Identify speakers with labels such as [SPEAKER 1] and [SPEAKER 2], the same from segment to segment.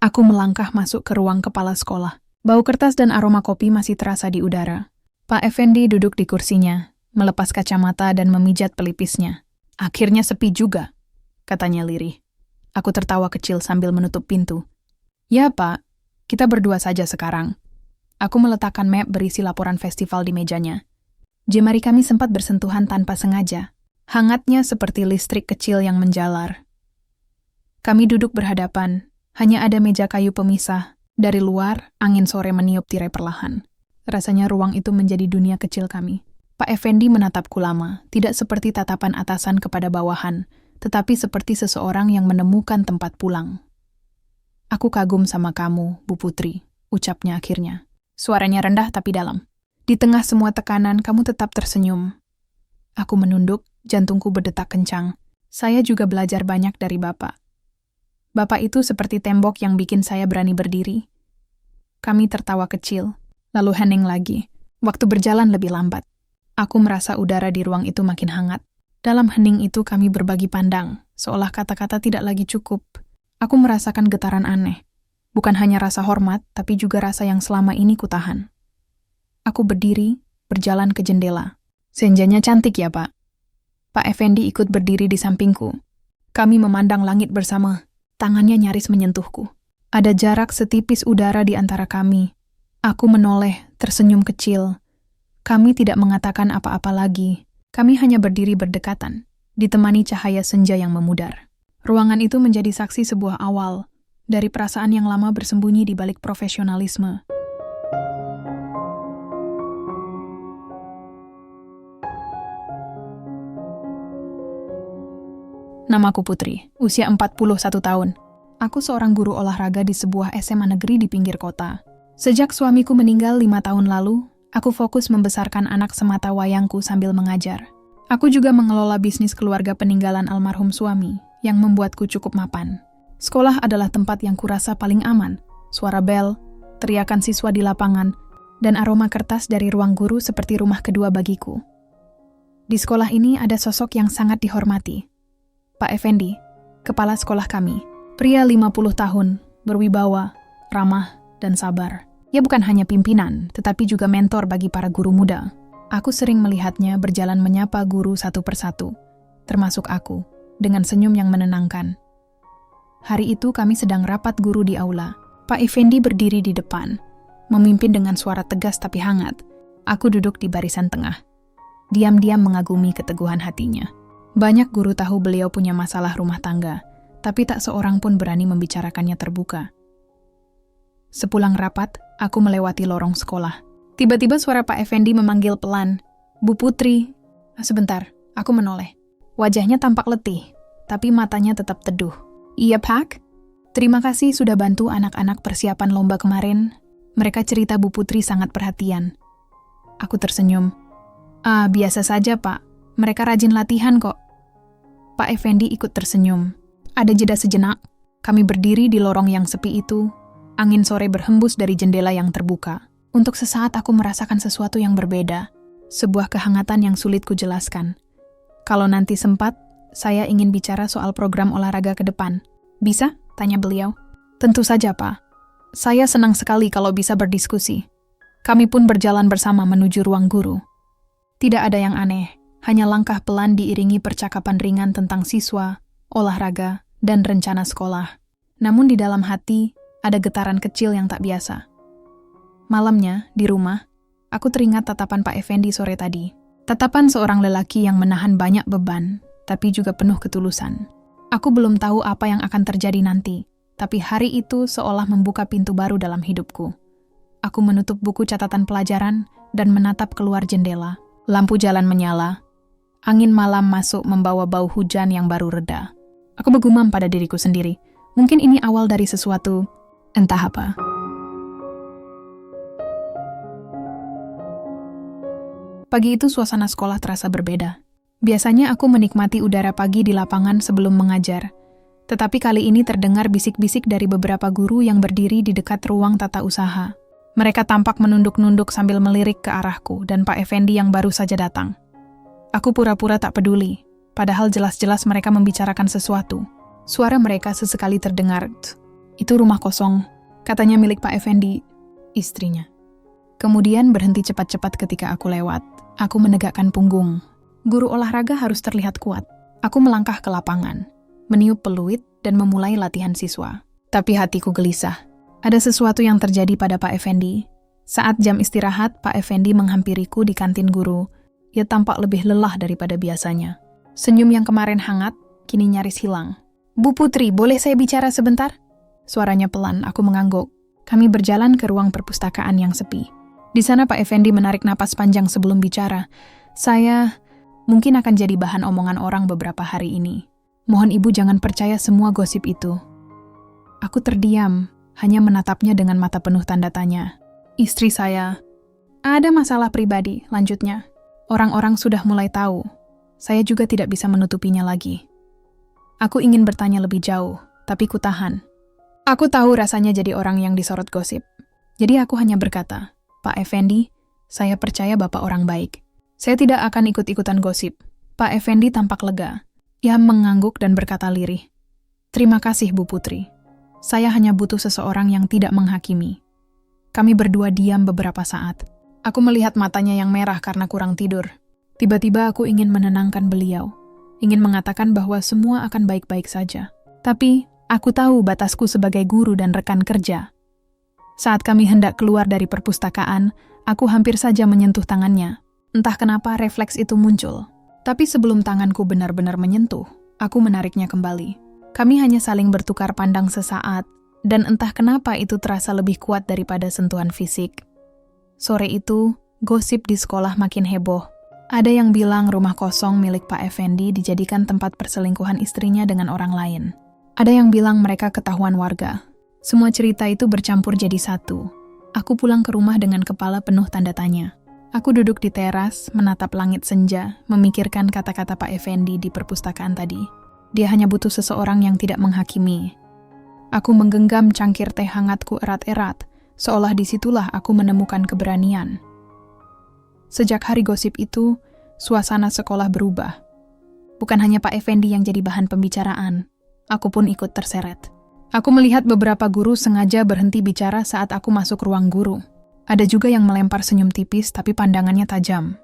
[SPEAKER 1] Aku melangkah masuk ke ruang kepala sekolah. Bau kertas dan aroma kopi masih terasa di udara. Pak Effendi duduk di kursinya, melepas kacamata dan memijat pelipisnya. "Akhirnya sepi juga," katanya lirih. Aku tertawa kecil sambil menutup pintu. "Ya, Pak. Kita berdua saja sekarang." Aku meletakkan map berisi laporan festival di mejanya. Jemari kami sempat bersentuhan tanpa sengaja. Hangatnya seperti listrik kecil yang menjalar. Kami duduk berhadapan. Hanya ada meja kayu pemisah. Dari luar, angin sore meniup tirai perlahan. Rasanya ruang itu menjadi dunia kecil kami. Pak Effendi menatapku lama, tidak seperti tatapan atasan kepada bawahan, tetapi seperti seseorang yang menemukan tempat pulang. "Aku kagum sama kamu, Bu Putri," ucapnya akhirnya. Suaranya rendah tapi dalam. "Di tengah semua tekanan, kamu tetap tersenyum." Aku menunduk, jantungku berdetak kencang. Saya juga belajar banyak dari Bapak. Bapak itu seperti tembok yang bikin saya berani berdiri. Kami tertawa kecil, lalu hening lagi. Waktu berjalan lebih lambat. Aku merasa udara di ruang itu makin hangat. Dalam hening itu kami berbagi pandang, seolah kata-kata tidak lagi cukup. Aku merasakan getaran aneh. Bukan hanya rasa hormat, tapi juga rasa yang selama ini kutahan. Aku berdiri, berjalan ke jendela. "Senjanya cantik ya, Pak?" Pak Effendi ikut berdiri di sampingku. Kami memandang langit bersama. Tangannya nyaris menyentuhku. Ada jarak setipis udara di antara kami. Aku menoleh, tersenyum kecil. Kami tidak mengatakan apa-apa lagi. Kami hanya berdiri berdekatan, ditemani cahaya senja yang memudar. Ruangan itu menjadi saksi sebuah awal, dari perasaan yang lama bersembunyi di balik profesionalisme. Namaku Putri, usia 41 tahun. Aku seorang guru olahraga di sebuah SMA negeri di pinggir kota. Sejak suamiku meninggal 5 tahun lalu, aku fokus membesarkan anak semata wayangku sambil mengajar. Aku juga mengelola bisnis keluarga peninggalan almarhum suami, yang membuatku cukup mapan. Sekolah adalah tempat yang kurasa paling aman. Suara bel, teriakan siswa di lapangan, dan aroma kertas dari ruang guru seperti rumah kedua bagiku. Di sekolah ini ada sosok yang sangat dihormati. Pak Effendi, kepala sekolah kami, pria 50 tahun, berwibawa, ramah, dan sabar. Ia bukan hanya pimpinan, tetapi juga mentor bagi para guru muda. Aku sering melihatnya berjalan menyapa guru satu persatu, termasuk aku, dengan senyum yang menenangkan. Hari itu kami sedang rapat guru di aula. Pak Effendi berdiri di depan, memimpin dengan suara tegas tapi hangat. Aku duduk di barisan tengah, diam-diam mengagumi keteguhan hatinya. Banyak guru tahu beliau punya masalah rumah tangga, tapi tak seorang pun berani membicarakannya terbuka. Sepulang rapat, aku melewati lorong sekolah. Tiba-tiba suara Pak Effendi memanggil pelan, "Bu Putri." Sebentar, aku menoleh. Wajahnya tampak letih, tapi matanya tetap teduh. "Iya, Pak? Terima kasih sudah bantu anak-anak persiapan lomba kemarin. Mereka cerita Bu Putri sangat perhatian." Aku tersenyum. Biasa saja, Pak. Mereka rajin latihan kok." Pak Effendi ikut tersenyum. Ada jeda sejenak, kami berdiri di lorong yang sepi itu. Angin sore berhembus dari jendela yang terbuka. Untuk sesaat aku merasakan sesuatu yang berbeda. Sebuah kehangatan yang sulit kujelaskan. "Kalau nanti sempat, saya ingin bicara soal program olahraga ke depan. Bisa?" tanya beliau. "Tentu saja, Pak. Saya senang sekali kalau bisa berdiskusi." Kami pun berjalan bersama menuju ruang guru. Tidak ada yang aneh. Hanya langkah pelan diiringi percakapan ringan tentang siswa, olahraga, dan rencana sekolah. Namun di dalam hati, ada getaran kecil yang tak biasa. Malamnya, di rumah, aku teringat tatapan Pak Effendi sore tadi. Tatapan seorang lelaki yang menahan banyak beban, tapi juga penuh ketulusan. Aku belum tahu apa yang akan terjadi nanti, tapi hari itu seolah membuka pintu baru dalam hidupku. Aku menutup buku catatan pelajaran dan menatap keluar jendela. Lampu jalan menyala. Angin malam masuk membawa bau hujan yang baru reda. Aku bergumam pada diriku sendiri. Mungkin ini awal dari sesuatu, entah apa. Pagi itu suasana sekolah terasa berbeda. Biasanya aku menikmati udara pagi di lapangan sebelum mengajar. Tetapi kali ini terdengar bisik-bisik dari beberapa guru yang berdiri di dekat ruang tata usaha. Mereka tampak menunduk-nunduk sambil melirik ke arahku dan Pak Effendi yang baru saja datang. Aku pura-pura tak peduli, padahal jelas-jelas mereka membicarakan sesuatu. Suara mereka sesekali terdengar, Itu rumah kosong, katanya milik Pak Effendi, istrinya. Kemudian berhenti cepat-cepat ketika aku lewat. Aku menegakkan punggung. Guru olahraga harus terlihat kuat. Aku melangkah ke lapangan, meniup peluit dan memulai latihan siswa. Tapi hatiku gelisah. Ada sesuatu yang terjadi pada Pak Effendi. Saat jam istirahat, Pak Effendi menghampiriku di kantin guru. Ia tampak lebih lelah daripada biasanya. Senyum yang kemarin hangat, kini nyaris hilang. "Bu Putri, boleh saya bicara sebentar?" Suaranya pelan, aku mengangguk. Kami berjalan ke ruang perpustakaan yang sepi. Di sana Pak Effendi menarik napas panjang sebelum bicara. "Saya mungkin akan jadi bahan omongan orang beberapa hari ini. Mohon ibu jangan percaya semua gosip itu." Aku terdiam, hanya menatapnya dengan mata penuh tanda tanya. "Istri saya..." "Ada masalah pribadi," lanjutnya. "Orang-orang sudah mulai tahu. Saya juga tidak bisa menutupinya lagi." Aku ingin bertanya lebih jauh, tapi kutahan. Aku tahu rasanya jadi orang yang disorot gosip. Jadi aku hanya berkata, "Pak Effendi, saya percaya Bapak orang baik. Saya tidak akan ikut-ikutan gosip." Pak Effendi tampak lega. Ia mengangguk dan berkata lirih, "Terima kasih, Bu Putri. Saya hanya butuh seseorang yang tidak menghakimi." Kami berdua diam beberapa saat. Aku melihat matanya yang merah karena kurang tidur. Tiba-tiba aku ingin menenangkan beliau. Ingin mengatakan bahwa semua akan baik-baik saja. Tapi, aku tahu batasku sebagai guru dan rekan kerja. Saat kami hendak keluar dari perpustakaan, aku hampir saja menyentuh tangannya. Entah kenapa refleks itu muncul. Tapi sebelum tanganku benar-benar menyentuh, aku menariknya kembali. Kami hanya saling bertukar pandang sesaat, dan entah kenapa itu terasa lebih kuat daripada sentuhan fisik. Sore itu, gosip di sekolah makin heboh. Ada yang bilang rumah kosong milik Pak Effendi dijadikan tempat perselingkuhan istrinya dengan orang lain. Ada yang bilang mereka ketahuan warga. Semua cerita itu bercampur jadi satu. Aku pulang ke rumah dengan kepala penuh tanda tanya. Aku duduk di teras, menatap langit senja, memikirkan kata-kata Pak Effendi di perpustakaan tadi. Dia hanya butuh seseorang yang tidak menghakimi. Aku menggenggam cangkir teh hangatku erat-erat, seolah disitulah aku menemukan keberanian. Sejak hari gosip itu, suasana sekolah berubah. Bukan hanya Pak Effendi yang jadi bahan pembicaraan, aku pun ikut terseret. Aku melihat beberapa guru sengaja berhenti bicara saat aku masuk ruang guru. Ada juga yang melempar senyum tipis tapi pandangannya tajam.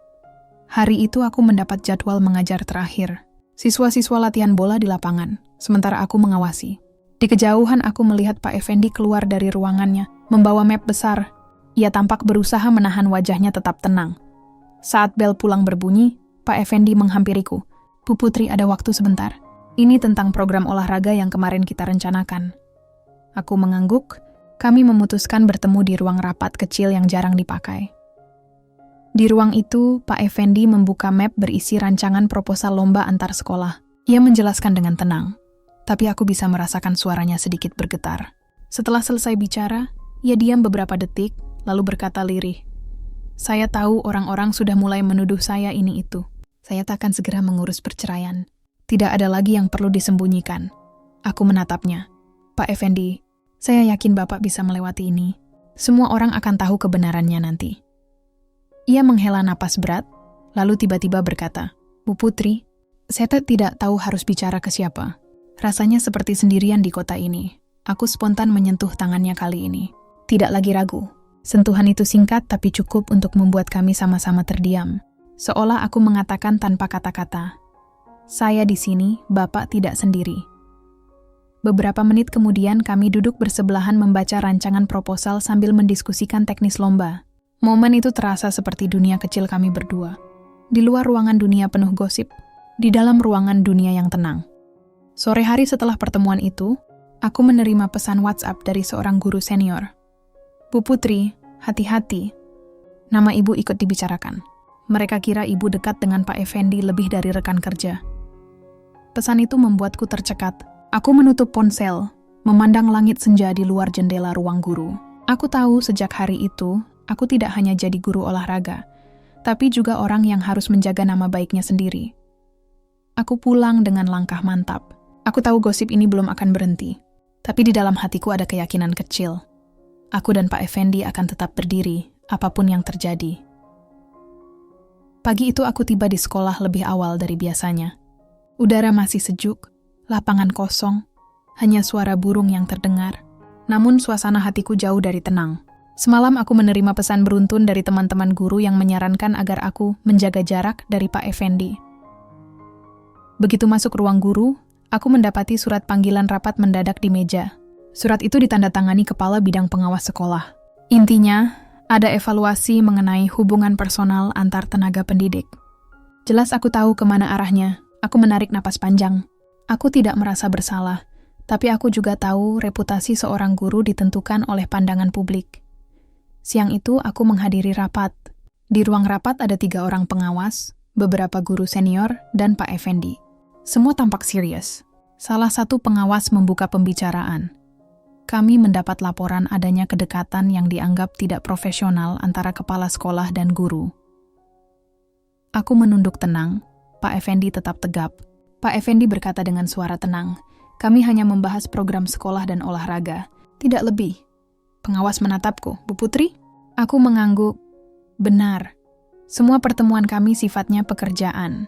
[SPEAKER 1] Hari itu aku mendapat jadwal mengajar terakhir. Siswa-siswa latihan bola di lapangan, sementara aku mengawasi. Di kejauhan aku melihat Pak Effendi keluar dari ruangannya, membawa map besar. Ia tampak berusaha menahan wajahnya tetap tenang. Saat bel pulang berbunyi, Pak Effendi menghampiriku. "Bu Putri, ada waktu sebentar. Ini tentang program olahraga yang kemarin kita rencanakan." Aku mengangguk. Kami memutuskan bertemu di ruang rapat kecil yang jarang dipakai. Di ruang itu, Pak Effendi membuka map berisi rancangan proposal lomba antar sekolah. Ia menjelaskan dengan tenang, tapi aku bisa merasakan suaranya sedikit bergetar. Setelah selesai bicara, ia diam beberapa detik, lalu berkata lirih, "Saya tahu orang-orang sudah mulai menuduh saya ini itu. Saya takkan segera mengurus perceraian. Tidak ada lagi yang perlu disembunyikan." Aku menatapnya. "Pak Effendi, saya yakin Bapak bisa melewati ini. Semua orang akan tahu kebenarannya nanti." Ia menghela napas berat, lalu tiba-tiba berkata, "Bu Putri, saya tidak tahu harus bicara ke siapa. Rasanya seperti sendirian di kota ini." Aku spontan menyentuh tangannya kali ini. Tidak lagi ragu. Sentuhan itu singkat tapi cukup untuk membuat kami sama-sama terdiam. Seolah aku mengatakan tanpa kata-kata, "Saya di sini, Bapak tidak sendiri." Beberapa menit kemudian kami duduk bersebelahan membaca rancangan proposal sambil mendiskusikan teknis lomba. Momen itu terasa seperti dunia kecil kami berdua. Di luar ruangan dunia penuh gosip, di dalam ruangan dunia yang tenang. Sore hari setelah pertemuan itu, aku menerima pesan WhatsApp dari seorang guru senior. "Bu Putri, hati-hati. Nama ibu ikut dibicarakan. Mereka kira ibu dekat dengan Pak Effendi lebih dari rekan kerja." Pesan itu membuatku tercekat. Aku menutup ponsel, memandang langit senja di luar jendela ruang guru. Aku tahu sejak hari itu, aku tidak hanya jadi guru olahraga, tapi juga orang yang harus menjaga nama baiknya sendiri. Aku pulang dengan langkah mantap. Aku tahu gosip ini belum akan berhenti, tapi di dalam hatiku ada keyakinan kecil. Aku dan Pak Effendi akan tetap berdiri, apapun yang terjadi. Pagi itu aku tiba di sekolah lebih awal dari biasanya. Udara masih sejuk, lapangan kosong, hanya suara burung yang terdengar. Namun suasana hatiku jauh dari tenang. Semalam aku menerima pesan beruntun dari teman-teman guru yang menyarankan agar aku menjaga jarak dari Pak Effendi. Begitu masuk ruang guru, aku mendapati surat panggilan rapat mendadak di meja. Surat itu ditandatangani Kepala Bidang Pengawas Sekolah. Intinya, ada evaluasi mengenai hubungan personal antar tenaga pendidik. Jelas aku tahu kemana arahnya. Aku menarik napas panjang. Aku tidak merasa bersalah, tapi aku juga tahu reputasi seorang guru ditentukan oleh pandangan publik. Siang itu aku menghadiri rapat. Di ruang rapat ada 3 orang pengawas, beberapa guru senior, dan Pak Effendi. Semua tampak serius. Salah satu pengawas membuka pembicaraan. Kami mendapat laporan adanya kedekatan yang dianggap tidak profesional antara kepala sekolah dan guru. Aku menunduk tenang. Pak Effendi tetap tegap. Pak Effendi berkata dengan suara tenang, "Kami hanya membahas program sekolah dan olahraga, tidak lebih." Pengawas menatapku, "Bu Putri?" Aku mengangguk. Benar. Semua pertemuan kami sifatnya pekerjaan.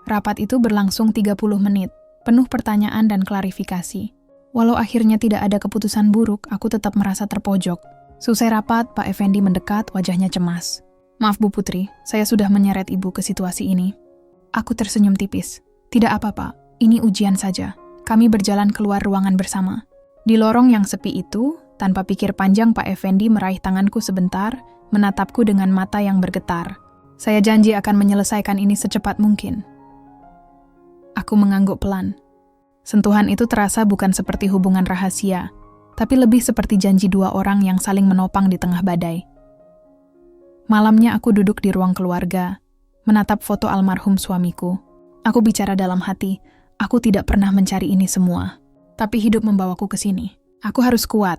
[SPEAKER 1] Rapat itu berlangsung 30 menit, penuh pertanyaan dan klarifikasi. Walau akhirnya tidak ada keputusan buruk, aku tetap merasa terpojok. Selesai rapat, Pak Effendi mendekat, wajahnya cemas. "Maaf Bu Putri, saya sudah menyeret Ibu ke situasi ini." Aku tersenyum tipis. "Tidak apa Pak, ini ujian saja." Kami berjalan keluar ruangan bersama. Di lorong yang sepi itu, tanpa pikir panjang Pak Effendi meraih tanganku sebentar, menatapku dengan mata yang bergetar. "Saya janji akan menyelesaikan ini secepat mungkin." Aku mengangguk pelan. Sentuhan itu terasa bukan seperti hubungan rahasia, tapi lebih seperti janji 2 orang yang saling menopang di tengah badai. Malamnya aku duduk di ruang keluarga, menatap foto almarhum suamiku. Aku bicara dalam hati, aku tidak pernah mencari ini semua, tapi hidup membawaku ke sini. Aku harus kuat.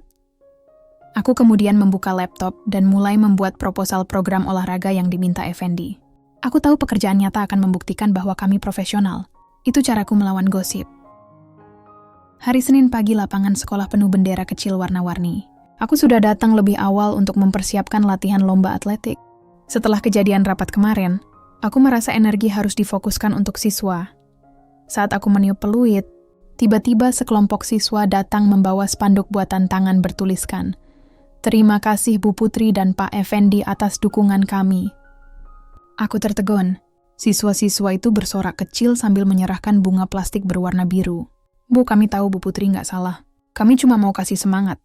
[SPEAKER 1] Aku kemudian membuka laptop dan mulai membuat proposal program olahraga yang diminta Effendi. Aku tahu pekerjaan nyata akan membuktikan bahwa kami profesional. Itu caraku melawan gosip. Hari Senin pagi lapangan sekolah penuh bendera kecil warna-warni. Aku sudah datang lebih awal untuk mempersiapkan latihan lomba atletik. Setelah kejadian rapat kemarin, aku merasa energi harus difokuskan untuk siswa. Saat aku meniup peluit, tiba-tiba sekelompok siswa datang membawa spanduk buatan tangan bertuliskan, "Terima kasih Bu Putri dan Pak Effendi atas dukungan kami." Aku tertegun. Siswa-siswa itu bersorak kecil sambil menyerahkan bunga plastik berwarna biru. "Bu, kami tahu Bu Putri nggak salah. Kami cuma mau kasih semangat."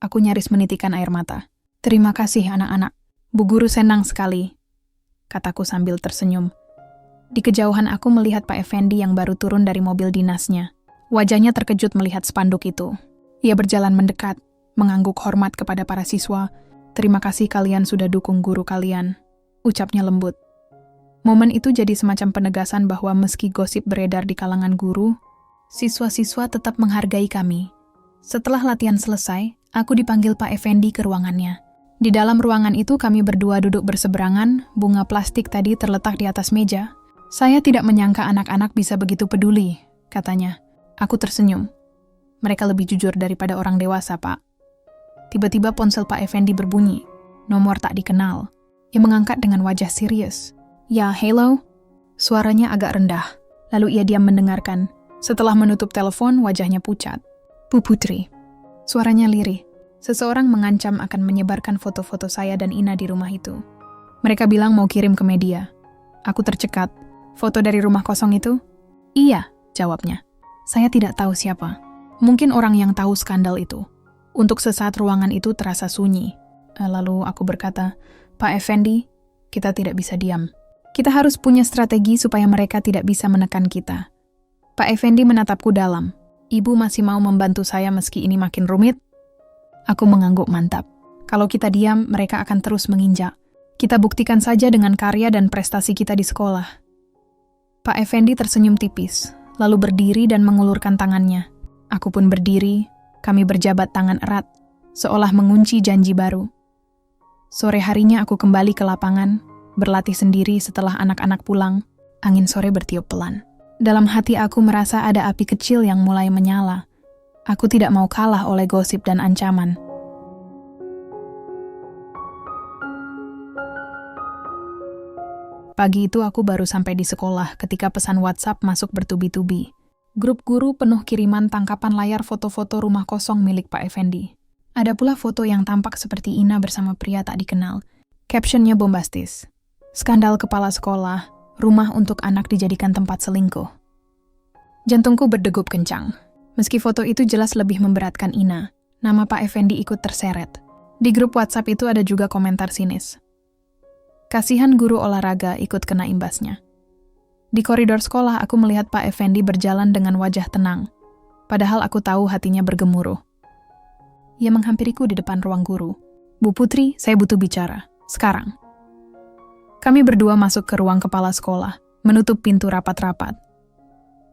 [SPEAKER 1] Aku nyaris menitikkan air mata. "Terima kasih anak-anak. Bu Guru senang sekali," kataku sambil tersenyum. Di kejauhan aku melihat Pak Effendi yang baru turun dari mobil dinasnya. Wajahnya terkejut melihat spanduk itu. Ia berjalan mendekat, mengangguk hormat kepada para siswa. "Terima kasih kalian sudah dukung guru kalian," ucapnya lembut. Momen itu jadi semacam penegasan bahwa meski gosip beredar di kalangan guru, siswa-siswa tetap menghargai kami. Setelah latihan selesai, aku dipanggil Pak Effendi ke ruangannya. Di dalam ruangan itu kami berdua duduk berseberangan, bunga plastik tadi terletak di atas meja. "Saya tidak menyangka anak-anak bisa begitu peduli," katanya. Aku tersenyum. "Mereka lebih jujur daripada orang dewasa, Pak." Tiba-tiba ponsel Pak Effendi berbunyi. Nomor tak dikenal. Ia mengangkat dengan wajah serius. "Ya, hello?" Suaranya agak rendah. Lalu ia diam mendengarkan. Setelah menutup telepon, wajahnya pucat. "Bu Putri." Suaranya lirih. Seseorang mengancam akan menyebarkan foto-foto saya dan Ina di rumah itu. Mereka bilang mau kirim ke media. Aku tercekat. "Foto dari rumah kosong itu?" "Iya," jawabnya. Saya tidak tahu siapa. Mungkin orang yang tahu skandal itu. Untuk sesaat ruangan itu terasa sunyi. Lalu aku berkata, "Pak Effendi, kita tidak bisa diam. Kita harus punya strategi supaya mereka tidak bisa menekan kita." Pak Effendi menatapku dalam. "Ibu masih mau membantu saya meski ini makin rumit?" Aku mengangguk mantap. Kalau kita diam, mereka akan terus menginjak. Kita buktikan saja dengan karya dan prestasi kita di sekolah. Pak Effendi tersenyum tipis, lalu berdiri dan mengulurkan tangannya. Aku pun berdiri, kami berjabat tangan erat, seolah mengunci janji baru. Sore harinya aku kembali ke lapangan, berlatih sendiri setelah anak-anak pulang. Angin sore bertiup pelan. Dalam hati aku merasa ada api kecil yang mulai menyala. Aku tidak mau kalah oleh gosip dan ancaman. Pagi itu aku baru sampai di sekolah ketika pesan WhatsApp masuk bertubi-tubi. Grup guru penuh kiriman tangkapan layar foto-foto rumah kosong milik Pak Effendi. Ada pula foto yang tampak seperti Ina bersama pria tak dikenal. Captionnya bombastis. Skandal kepala sekolah, rumah untuk anak dijadikan tempat selingkuh. Jantungku berdegup kencang. Meski foto itu jelas lebih memberatkan Ina, nama Pak Effendi ikut terseret. Di grup WhatsApp itu ada juga komentar sinis. Kasihan guru olahraga ikut kena imbasnya. Di koridor sekolah aku melihat Pak Effendi berjalan dengan wajah tenang. Padahal aku tahu hatinya bergemuruh. Ia menghampiriku di depan ruang guru. Bu Putri, saya butuh bicara. Sekarang. Kami berdua masuk ke ruang kepala sekolah, menutup pintu rapat-rapat.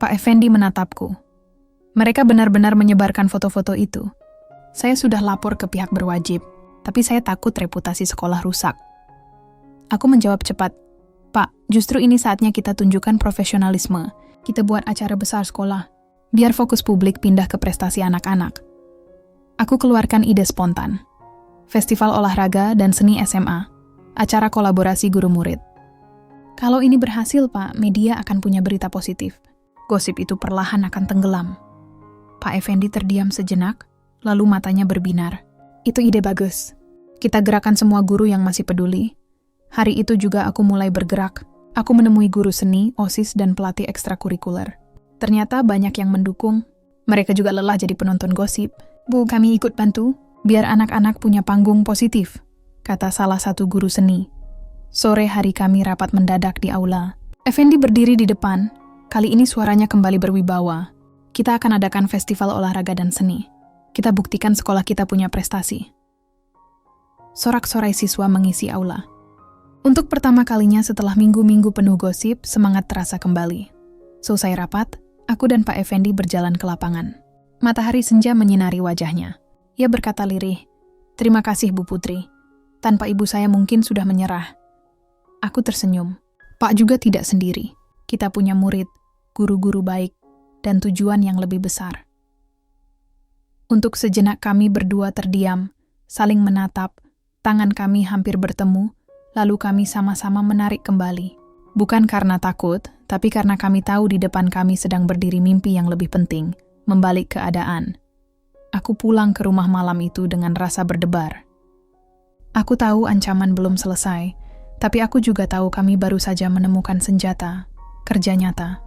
[SPEAKER 1] Pak Effendi menatapku. Mereka benar-benar menyebarkan foto-foto itu. Saya sudah lapor ke pihak berwajib, tapi saya takut reputasi sekolah rusak. Aku menjawab cepat, Pak, justru ini saatnya kita tunjukkan profesionalisme. Kita buat acara besar sekolah, biar fokus publik pindah ke prestasi anak-anak. Aku keluarkan ide spontan. Festival olahraga dan seni SMA, acara kolaborasi guru murid. Kalau ini berhasil, Pak, media akan punya berita positif. Gosip itu perlahan akan tenggelam. Pak Effendi terdiam sejenak, lalu matanya berbinar. Itu ide bagus. Kita gerakan semua guru yang masih peduli. Hari itu juga aku mulai bergerak. Aku menemui guru seni, OSIS, dan pelatih ekstrakurikuler. Ternyata banyak yang mendukung. Mereka juga lelah jadi penonton gosip. Bu, kami ikut bantu, biar anak-anak punya panggung positif, kata salah satu guru seni. Sore hari kami rapat mendadak di aula. Effendi berdiri di depan. Kali ini suaranya kembali berwibawa. Kita akan adakan festival olahraga dan seni. Kita buktikan sekolah kita punya prestasi. Sorak-sorai siswa mengisi aula. Untuk pertama kalinya setelah minggu-minggu penuh gosip, semangat terasa kembali. Selesai rapat, aku dan Pak Effendi berjalan ke lapangan. Matahari senja menyinari wajahnya. Ia berkata lirih, "Terima kasih, Bu Putri. Tanpa ibu saya mungkin sudah menyerah." Aku tersenyum. Pak juga tidak sendiri. Kita punya murid, guru-guru baik, dan tujuan yang lebih besar. Untuk sejenak kami berdua terdiam, saling menatap, tangan kami hampir bertemu, lalu kami sama-sama menarik kembali. Bukan karena takut, tapi karena kami tahu di depan kami sedang berdiri mimpi yang lebih penting, membalik keadaan. Aku pulang ke rumah malam itu dengan rasa berdebar. Aku tahu ancaman belum selesai, tapi aku juga tahu kami baru saja menemukan senjata, kerja nyata.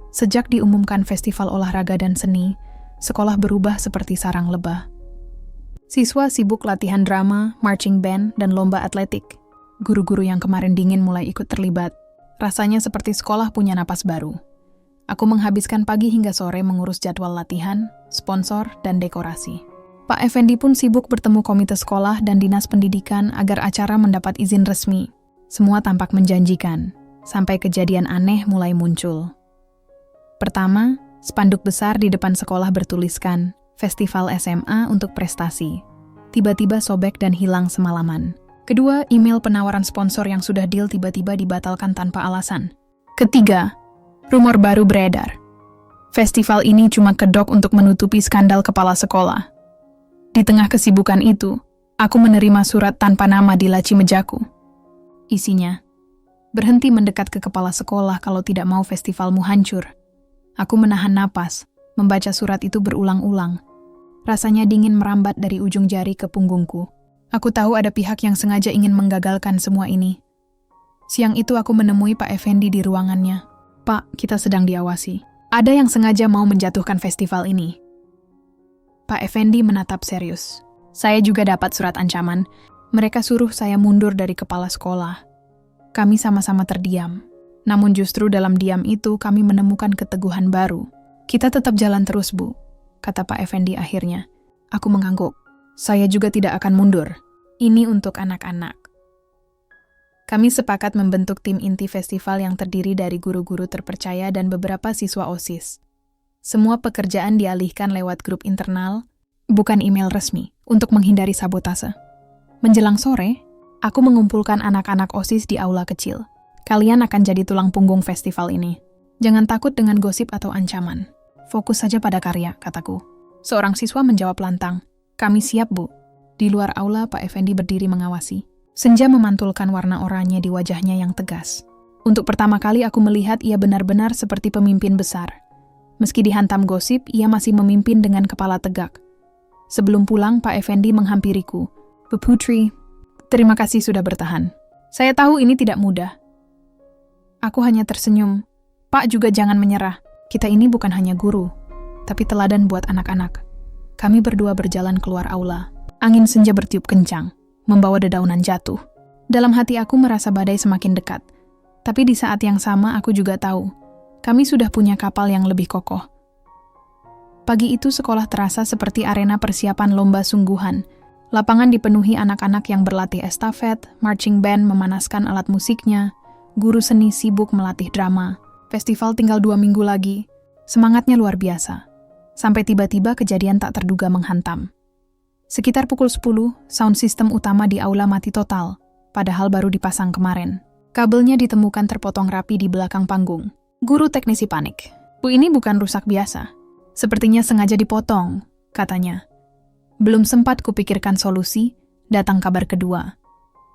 [SPEAKER 1] Sejak diumumkan festival olahraga dan seni, sekolah berubah seperti sarang lebah. Siswa sibuk latihan drama, marching band, dan lomba atletik. Guru-guru yang kemarin dingin mulai ikut terlibat. Rasanya seperti sekolah punya napas baru. Aku menghabiskan pagi hingga sore mengurus jadwal latihan, sponsor, dan dekorasi. Pak Effendi pun sibuk bertemu komite sekolah dan dinas pendidikan agar acara mendapat izin resmi. Semua tampak menjanjikan, sampai kejadian aneh mulai muncul. Pertama, spanduk besar di depan sekolah bertuliskan, Festival SMA untuk Prestasi. Tiba-tiba sobek dan hilang semalaman. Kedua, email penawaran sponsor yang sudah deal tiba-tiba dibatalkan tanpa alasan. Ketiga, rumor baru beredar. Festival ini cuma kedok untuk menutupi skandal kepala sekolah. Di tengah kesibukan itu, aku menerima surat tanpa nama di laci mejaku. Isinya, berhenti mendekat ke kepala sekolah kalau tidak mau festivalmu hancur. Aku menahan napas, membaca surat itu berulang-ulang. Rasanya dingin merambat dari ujung jari ke punggungku. Aku tahu ada pihak yang sengaja ingin menggagalkan semua ini. Siang itu aku menemui Pak Effendi di ruangannya. Pak, kita sedang diawasi. Ada yang sengaja mau menjatuhkan festival ini. Pak Effendi menatap serius. Saya juga dapat surat ancaman. Mereka suruh saya mundur dari kepala sekolah. Kami sama-sama terdiam. Namun justru dalam diam itu kami menemukan keteguhan baru. Kita tetap jalan terus, Bu, kata Pak Effendi akhirnya. Aku mengangguk. Saya juga tidak akan mundur. Ini untuk anak-anak. Kami sepakat membentuk tim inti festival yang terdiri dari guru-guru terpercaya dan beberapa siswa OSIS. Semua pekerjaan dialihkan lewat grup internal, bukan email resmi, untuk menghindari sabotase. Menjelang sore, aku mengumpulkan anak-anak OSIS di aula kecil. Kalian akan jadi tulang punggung festival ini. Jangan takut dengan gosip atau ancaman. Fokus saja pada karya, kataku. Seorang siswa menjawab lantang. Kami siap, Bu. Di luar aula, Pak Effendi berdiri mengawasi. Senja memantulkan warna oranye di wajahnya yang tegas. Untuk pertama kali aku melihat ia benar-benar seperti pemimpin besar. Meski dihantam gosip, ia masih memimpin dengan kepala tegak. Sebelum pulang, Pak Effendi menghampiriku. Bu Putri, terima kasih sudah bertahan. Saya tahu ini tidak mudah. Aku hanya tersenyum. Pak juga jangan menyerah. Kita ini bukan hanya guru, tapi teladan buat anak-anak. Kami berdua berjalan keluar aula. Angin senja bertiup kencang, membawa dedaunan jatuh. Dalam hati aku merasa badai semakin dekat. Tapi di saat yang sama aku juga tahu, kami sudah punya kapal yang lebih kokoh. Pagi itu sekolah terasa seperti arena persiapan lomba sungguhan. Lapangan dipenuhi anak-anak yang berlatih estafet, marching band memanaskan alat musiknya, guru seni sibuk melatih drama. Festival tinggal 2 minggu lagi. Semangatnya luar biasa. Sampai tiba-tiba kejadian tak terduga menghantam. Sekitar pukul 10, sound system utama di aula mati total, padahal baru dipasang kemarin. Kabelnya ditemukan terpotong rapi di belakang panggung. Guru teknisi panik. Bu, ini bukan rusak biasa. Sepertinya sengaja dipotong, katanya. Belum sempat kupikirkan solusi, datang kabar kedua.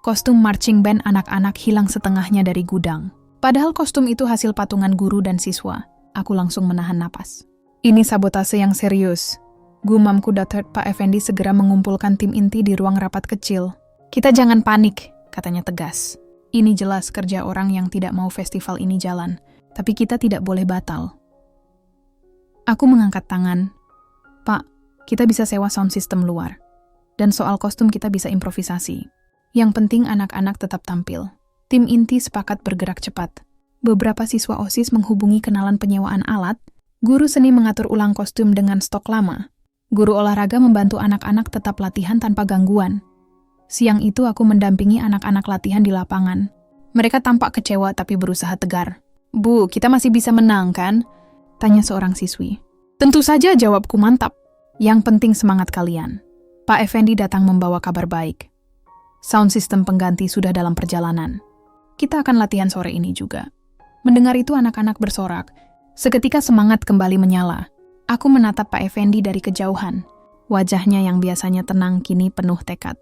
[SPEAKER 1] Kostum marching band anak-anak hilang setengahnya dari gudang. Padahal kostum itu hasil patungan guru dan siswa. Aku langsung menahan napas. Ini sabotase yang serius. Gumamku datar Pak Effendi segera mengumpulkan tim inti di ruang rapat kecil. Kita jangan panik, katanya tegas. Ini jelas kerja orang yang tidak mau festival ini jalan, tapi kita tidak boleh batal. Aku mengangkat tangan. Pak, kita bisa sewa sound system luar. Dan soal kostum kita bisa improvisasi. Yang penting anak-anak tetap tampil. Tim inti sepakat bergerak cepat. Beberapa siswa OSIS menghubungi kenalan penyewaan alat. Guru seni mengatur ulang kostum dengan stok lama. Guru olahraga membantu anak-anak tetap latihan tanpa gangguan. Siang itu aku mendampingi anak-anak latihan di lapangan. Mereka tampak kecewa tapi berusaha tegar. Bu, kita masih bisa menang kan? Tanya seorang siswi. Tentu saja, jawabku mantap. Yang penting semangat kalian. Pak Effendi datang membawa kabar baik. Sound system pengganti sudah dalam perjalanan. Kita akan latihan sore ini juga. Mendengar itu anak-anak bersorak. Seketika semangat kembali menyala. Aku menatap Pak Effendi dari kejauhan. Wajahnya yang biasanya tenang kini penuh tekad.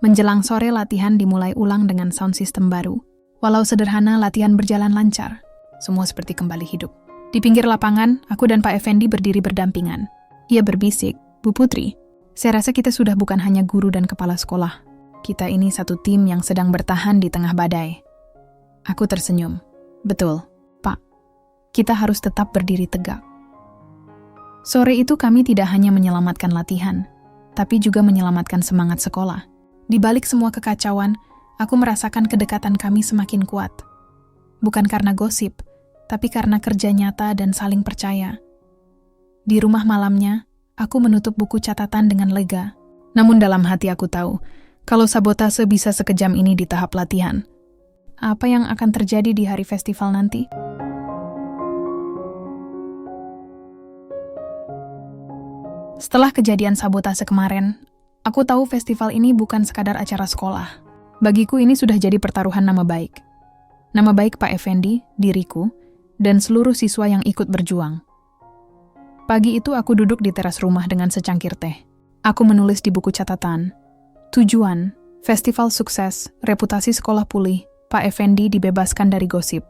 [SPEAKER 1] Menjelang sore latihan dimulai ulang dengan sound system baru. Walau sederhana, latihan berjalan lancar. Semua seperti kembali hidup. Di pinggir lapangan, aku dan Pak Effendi berdiri berdampingan. Ia berbisik, Bu Putri, saya rasa kita sudah bukan hanya guru dan kepala sekolah. Kita ini satu tim yang sedang bertahan di tengah badai. Aku tersenyum. Betul, Pak. Kita harus tetap berdiri tegak. Sore itu kami tidak hanya menyelamatkan latihan, tapi juga menyelamatkan semangat sekolah. Di balik semua kekacauan, aku merasakan kedekatan kami semakin kuat. Bukan karena gosip, tapi karena kerja nyata dan saling percaya. Di rumah malamnya, aku menutup buku catatan dengan lega. Namun dalam hati aku tahu, kalau sabotase bisa sekejam ini di tahap latihan, apa yang akan terjadi di hari festival nanti? Setelah kejadian sabotase kemarin, aku tahu festival ini bukan sekadar acara sekolah. Bagiku ini sudah jadi pertaruhan nama baik. Nama baik Pak Effendi, diriku, dan seluruh siswa yang ikut berjuang. Pagi itu aku duduk di teras rumah dengan secangkir teh. Aku menulis di buku catatan. Tujuan, festival sukses, reputasi sekolah pulih, Pak Effendi dibebaskan dari gosip.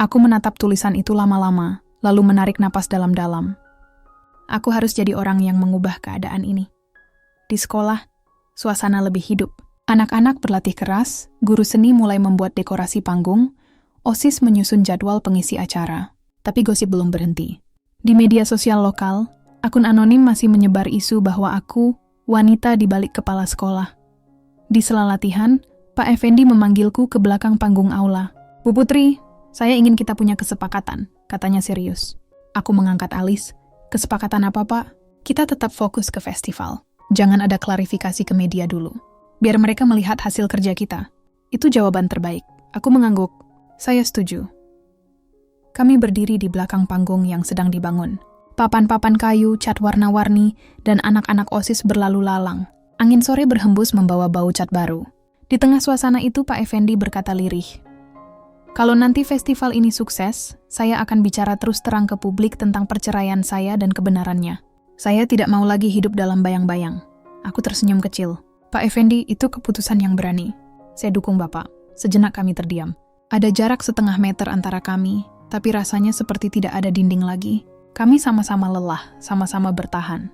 [SPEAKER 1] Aku menatap tulisan itu lama-lama, lalu menarik napas dalam-dalam. Aku harus jadi orang yang mengubah keadaan ini. Di sekolah, suasana lebih hidup. Anak-anak berlatih keras, guru seni mulai membuat dekorasi panggung, OSIS menyusun jadwal pengisi acara. Tapi gosip belum berhenti. Di media sosial lokal, akun anonim masih menyebar isu bahwa aku, wanita di balik kepala sekolah. Di sela latihan, Pak Effendi memanggilku ke belakang panggung aula. Bu Putri, saya ingin kita punya kesepakatan, katanya serius. Aku mengangkat alis. Kesepakatan apa, Pak? Kita tetap fokus ke festival. Jangan ada klarifikasi ke media dulu. Biar mereka melihat hasil kerja kita. Itu jawaban terbaik. Aku mengangguk. Saya setuju. Kami berdiri di belakang panggung yang sedang dibangun. Papan-papan kayu, cat warna-warni, dan anak-anak OSIS berlalu lalang. Angin sore berhembus membawa bau cat baru. Di tengah suasana itu Pak Effendi berkata lirih. Kalau nanti festival ini sukses, saya akan bicara terus terang ke publik tentang perceraian saya dan kebenarannya. Saya tidak mau lagi hidup dalam bayang-bayang. Aku tersenyum kecil. Pak Effendi, itu keputusan yang berani. Saya dukung Bapak. Sejenak kami terdiam. Ada jarak 0,5 meter antara kami, tapi rasanya seperti tidak ada dinding lagi. Kami sama-sama lelah, sama-sama bertahan.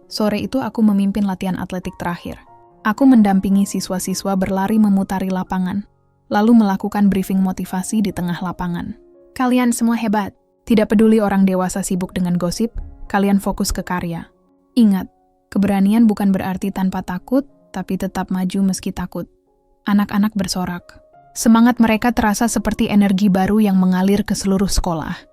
[SPEAKER 1] Sore itu aku memimpin latihan atletik terakhir. Aku mendampingi siswa-siswa berlari memutari lapangan, lalu melakukan briefing motivasi di tengah lapangan. Kalian semua hebat. Tidak peduli orang dewasa sibuk dengan gosip, kalian fokus ke karya. Ingat, keberanian bukan berarti tanpa takut, tapi tetap maju meski takut. Anak-anak bersorak. Semangat mereka terasa seperti energi baru yang mengalir ke seluruh sekolah.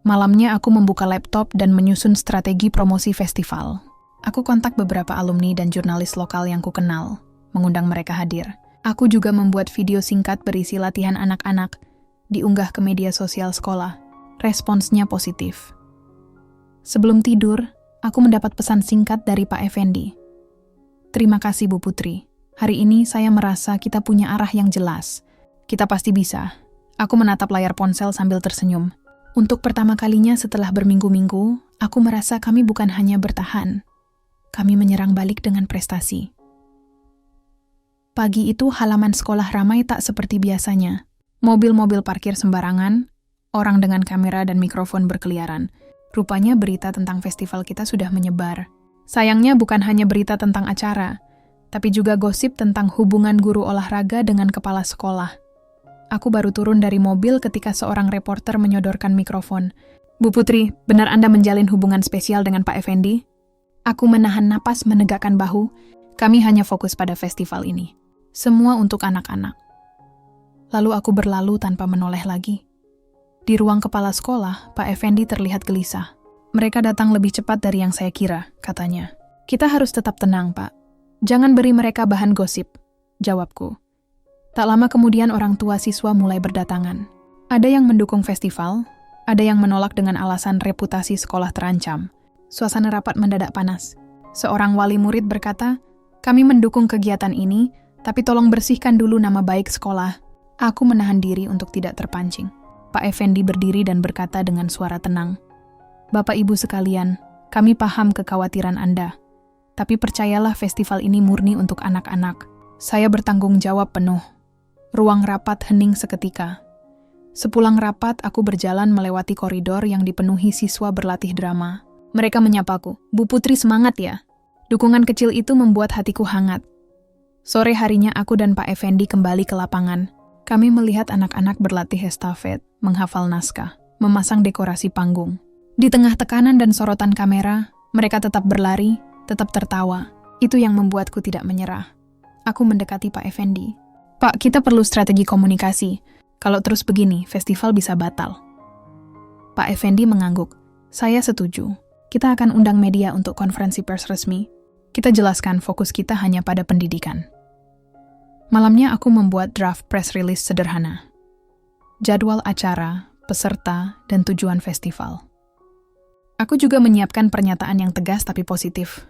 [SPEAKER 1] Malamnya aku membuka laptop dan menyusun strategi promosi festival. Aku kontak beberapa alumni dan jurnalis lokal yang kukenal, mengundang mereka hadir. Aku juga membuat video singkat berisi latihan anak-anak, diunggah ke media sosial sekolah. Responsnya positif. Sebelum tidur, aku mendapat pesan singkat dari Pak Effendi. Terima kasih Bu Putri. Hari ini saya merasa kita punya arah yang jelas. Kita pasti bisa. Aku menatap layar ponsel sambil tersenyum. Untuk pertama kalinya setelah berminggu-minggu, aku merasa kami bukan hanya bertahan. Kami menyerang balik dengan prestasi. Pagi itu halaman sekolah ramai tak seperti biasanya. Mobil-mobil parkir sembarangan, orang dengan kamera dan mikrofon berkeliaran. Rupanya berita tentang festival kita sudah menyebar. Sayangnya bukan hanya berita tentang acara, tapi juga gosip tentang hubungan guru olahraga dengan kepala sekolah. Aku baru turun dari mobil ketika seorang reporter menyodorkan mikrofon. Bu Putri, benar Anda menjalin hubungan spesial dengan Pak Effendi? Aku menahan napas menegakkan bahu. Kami hanya fokus pada festival ini. Semua untuk anak-anak. Lalu aku berlalu tanpa menoleh lagi. Di ruang kepala sekolah, Pak Effendi terlihat gelisah. Mereka datang lebih cepat dari yang saya kira, katanya. Kita harus tetap tenang, Pak. Jangan beri mereka bahan gosip, jawabku. Tak lama kemudian orang tua siswa mulai berdatangan. Ada yang mendukung festival, ada yang menolak dengan alasan reputasi sekolah terancam. Suasana rapat mendadak panas. Seorang wali murid berkata, kami mendukung kegiatan ini, tapi tolong bersihkan dulu nama baik sekolah. Aku menahan diri untuk tidak terpancing. Pak Effendi berdiri dan berkata dengan suara tenang, Bapak Ibu sekalian, kami paham kekhawatiran Anda. Tapi percayalah festival ini murni untuk anak-anak. Saya bertanggung jawab penuh. Ruang rapat hening seketika. Sepulang rapat, aku berjalan melewati koridor yang dipenuhi siswa berlatih drama. Mereka menyapaku, Bu Putri semangat ya. Dukungan kecil itu membuat hatiku hangat. Sore harinya aku dan Pak Effendi kembali ke lapangan. Kami melihat anak-anak berlatih estafet, menghafal naskah, memasang dekorasi panggung. Di tengah tekanan dan sorotan kamera, mereka tetap berlari, tetap tertawa. Itu yang membuatku tidak menyerah. Aku mendekati Pak Effendi. Pak, kita perlu strategi komunikasi. Kalau terus begini, festival bisa batal. Pak Effendi mengangguk. Saya setuju. Kita akan undang media untuk konferensi pers resmi. Kita jelaskan fokus kita hanya pada pendidikan. Malamnya aku membuat draft press release sederhana. Jadwal acara, peserta, dan tujuan festival. Aku juga menyiapkan pernyataan yang tegas tapi positif.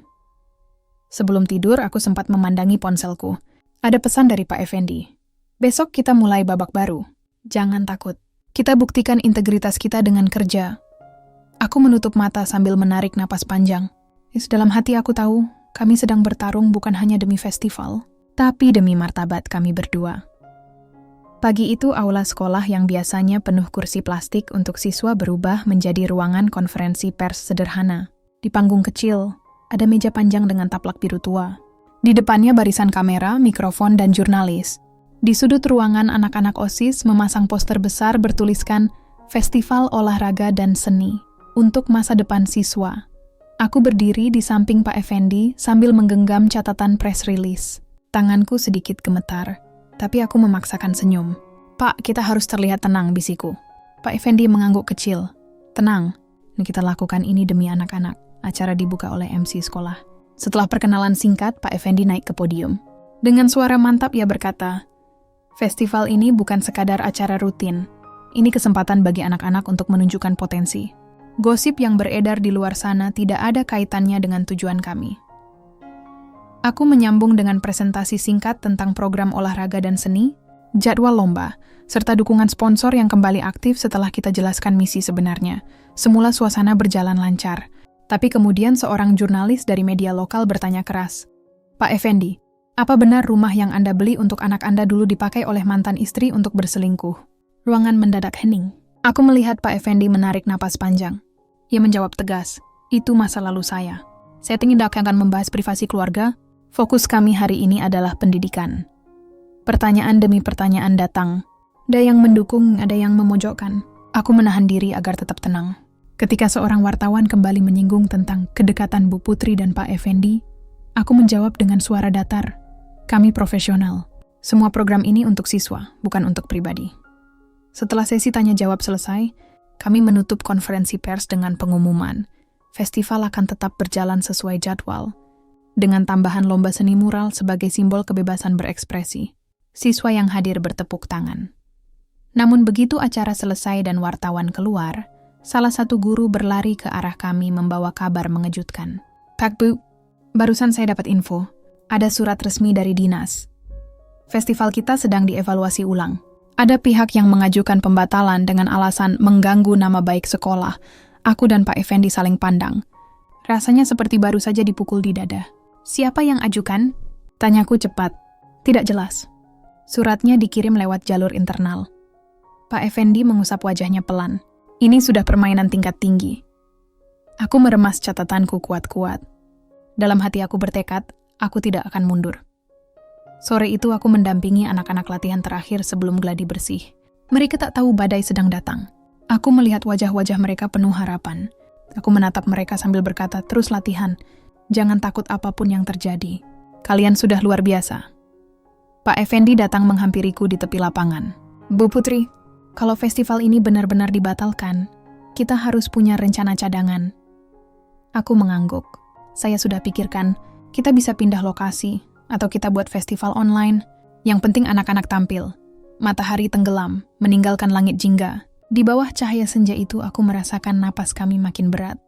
[SPEAKER 1] Sebelum tidur, aku sempat memandangi ponselku. Ada pesan dari Pak Effendi. Besok kita mulai babak baru. Jangan takut. Kita buktikan integritas kita dengan kerja. Aku menutup mata sambil menarik napas panjang. Dalam hati aku tahu, kami sedang bertarung bukan hanya demi festival, tapi demi martabat kami berdua. Pagi itu aula sekolah yang biasanya penuh kursi plastik untuk siswa berubah menjadi ruangan konferensi pers sederhana. Di panggung kecil, ada meja panjang dengan taplak biru tua. Di depannya barisan kamera, mikrofon, dan jurnalis. Di sudut ruangan anak-anak OSIS memasang poster besar bertuliskan Festival Olahraga dan Seni untuk masa depan siswa. Aku berdiri di samping Pak Effendi sambil menggenggam catatan press release. Tanganku sedikit gemetar, tapi aku memaksakan senyum. Pak, kita harus terlihat tenang, bisiku. Pak Effendi mengangguk kecil. Tenang, kita lakukan ini demi anak-anak. Acara dibuka oleh MC sekolah. Setelah perkenalan singkat, Pak Effendi naik ke podium. Dengan suara mantap ia berkata, festival ini bukan sekadar acara rutin. Ini kesempatan bagi anak-anak untuk menunjukkan potensi. Gosip yang beredar di luar sana tidak ada kaitannya dengan tujuan kami. Aku menyambung dengan presentasi singkat tentang program olahraga dan seni, jadwal lomba, serta dukungan sponsor yang kembali aktif setelah kita jelaskan misi sebenarnya. Semula suasana berjalan lancar. Tapi kemudian seorang jurnalis dari media lokal bertanya keras, Pak Effendi, apa benar rumah yang Anda beli untuk anak Anda dulu dipakai oleh mantan istri untuk berselingkuh? Ruangan mendadak hening. Aku melihat Pak Effendi menarik napas panjang. Ia menjawab tegas, itu masa lalu saya. Saya tidak akan membahas privasi keluarga. Fokus kami hari ini adalah pendidikan. Pertanyaan demi pertanyaan datang. Ada yang mendukung, ada yang memojokkan. Aku menahan diri agar tetap tenang. Ketika seorang wartawan kembali menyinggung tentang kedekatan Bu Putri dan Pak Effendi, aku menjawab dengan suara datar. Kami profesional. Semua program ini untuk siswa, bukan untuk pribadi. Setelah sesi tanya jawab selesai, kami menutup konferensi pers dengan pengumuman. Festival akan tetap berjalan sesuai jadwal, dengan tambahan lomba seni mural sebagai simbol kebebasan berekspresi. Siswa yang hadir bertepuk tangan. Namun begitu acara selesai dan wartawan keluar, salah satu guru berlari ke arah kami membawa kabar mengejutkan. Pak Bu, barusan saya dapat info. Ada surat resmi dari dinas. Festival kita sedang dievaluasi ulang. Ada pihak yang mengajukan pembatalan dengan alasan mengganggu nama baik sekolah. Aku dan Pak Effendi saling pandang. Rasanya seperti baru saja dipukul di dada. Siapa yang ajukan? Tanyaku cepat. Tidak jelas. Suratnya dikirim lewat jalur internal. Pak Effendi mengusap wajahnya pelan. Ini sudah permainan tingkat tinggi. Aku meremas catatanku kuat-kuat. Dalam hati aku bertekad, aku tidak akan mundur. Sore itu aku mendampingi anak-anak latihan terakhir sebelum gladi bersih. Mereka tak tahu badai sedang datang. Aku melihat wajah-wajah mereka penuh harapan. Aku menatap mereka sambil berkata, terus latihan. Jangan takut apapun yang terjadi. Kalian sudah luar biasa. Pak Effendi datang menghampiriku di tepi lapangan. Bu Putri, kalau festival ini benar-benar dibatalkan, kita harus punya rencana cadangan. Aku mengangguk. Saya sudah pikirkan, kita bisa pindah lokasi, atau kita buat festival online. Yang penting anak-anak tampil. Matahari tenggelam, meninggalkan langit jingga. Di bawah cahaya senja itu aku merasakan napas kami makin berat.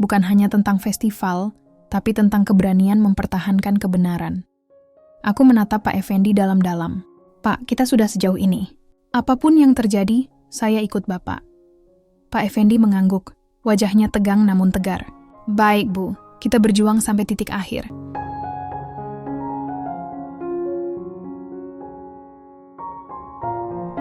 [SPEAKER 1] Bukan hanya tentang festival, tapi tentang keberanian mempertahankan kebenaran. Aku menatap Pak Effendi dalam-dalam. Pak, kita sudah sejauh ini. Apapun yang terjadi, saya ikut Bapak. Pak Effendi mengangguk, wajahnya tegang namun tegar. Baik Bu, kita berjuang sampai titik akhir.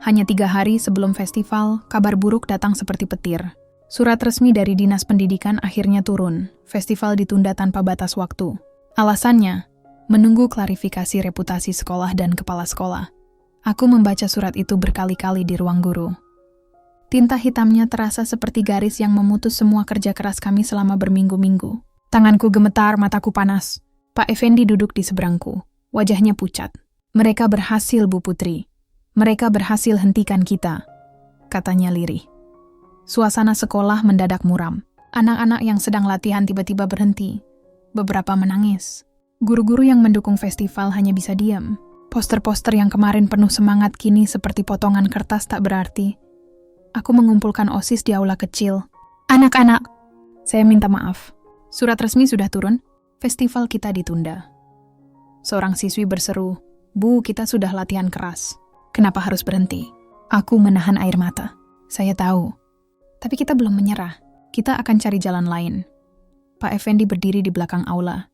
[SPEAKER 1] Hanya 3 hari sebelum festival, kabar buruk datang seperti petir. Surat resmi dari Dinas Pendidikan akhirnya turun. Festival ditunda tanpa batas waktu. Alasannya, menunggu klarifikasi reputasi sekolah dan kepala sekolah. Aku membaca surat itu berkali-kali di ruang guru. Tinta hitamnya terasa seperti garis yang memutus semua kerja keras kami selama berminggu-minggu. Tanganku gemetar, mataku panas. Pak Effendi duduk di seberangku. Wajahnya pucat. Mereka berhasil, Bu Putri. Mereka berhasil hentikan kita, katanya lirih. Suasana sekolah mendadak muram. Anak-anak yang sedang latihan tiba-tiba berhenti. Beberapa menangis. Guru-guru yang mendukung festival hanya bisa diam. Poster-poster yang kemarin penuh semangat kini seperti potongan kertas tak berarti. Aku mengumpulkan OSIS di aula kecil. Anak-anak, saya minta maaf. Surat resmi sudah turun, festival kita ditunda. Seorang siswi berseru, Bu, kita sudah latihan keras. Kenapa harus berhenti? Aku menahan air mata. Saya tahu. Tapi kita belum menyerah. Kita akan cari jalan lain. Pak Effendi berdiri di belakang aula,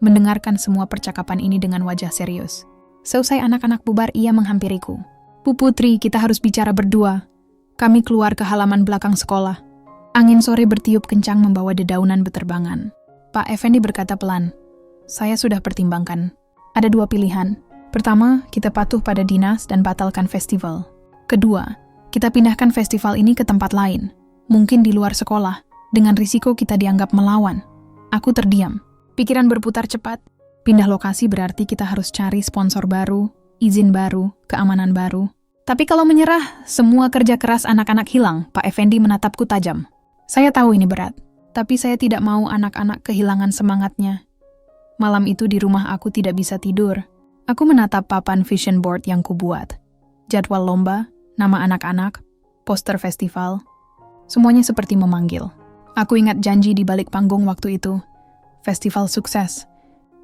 [SPEAKER 1] mendengarkan semua percakapan ini dengan wajah serius. Selesai anak-anak bubar, ia menghampiriku. Bu Putri, kita harus bicara berdua. Kami keluar ke halaman belakang sekolah. Angin sore bertiup kencang membawa dedaunan beterbangan. Pak Effendi berkata pelan, saya sudah pertimbangkan. Ada 2 pilihan. Pertama, kita patuh pada dinas dan batalkan festival. Kedua, kita pindahkan festival ini ke tempat lain. Mungkin di luar sekolah, dengan risiko kita dianggap melawan. Aku terdiam. Pikiran berputar cepat. Pindah lokasi berarti kita harus cari sponsor baru, izin baru, keamanan baru. Tapi kalau menyerah, semua kerja keras anak-anak hilang. Pak Effendi menatapku tajam. Saya tahu ini berat, tapi saya tidak mau anak-anak kehilangan semangatnya. Malam itu di rumah aku tidak bisa tidur. Aku menatap papan vision board yang kubuat. Jadwal lomba, nama anak-anak, poster festival. Semuanya seperti memanggil. Aku ingat janji di balik panggung waktu itu. Festival sukses.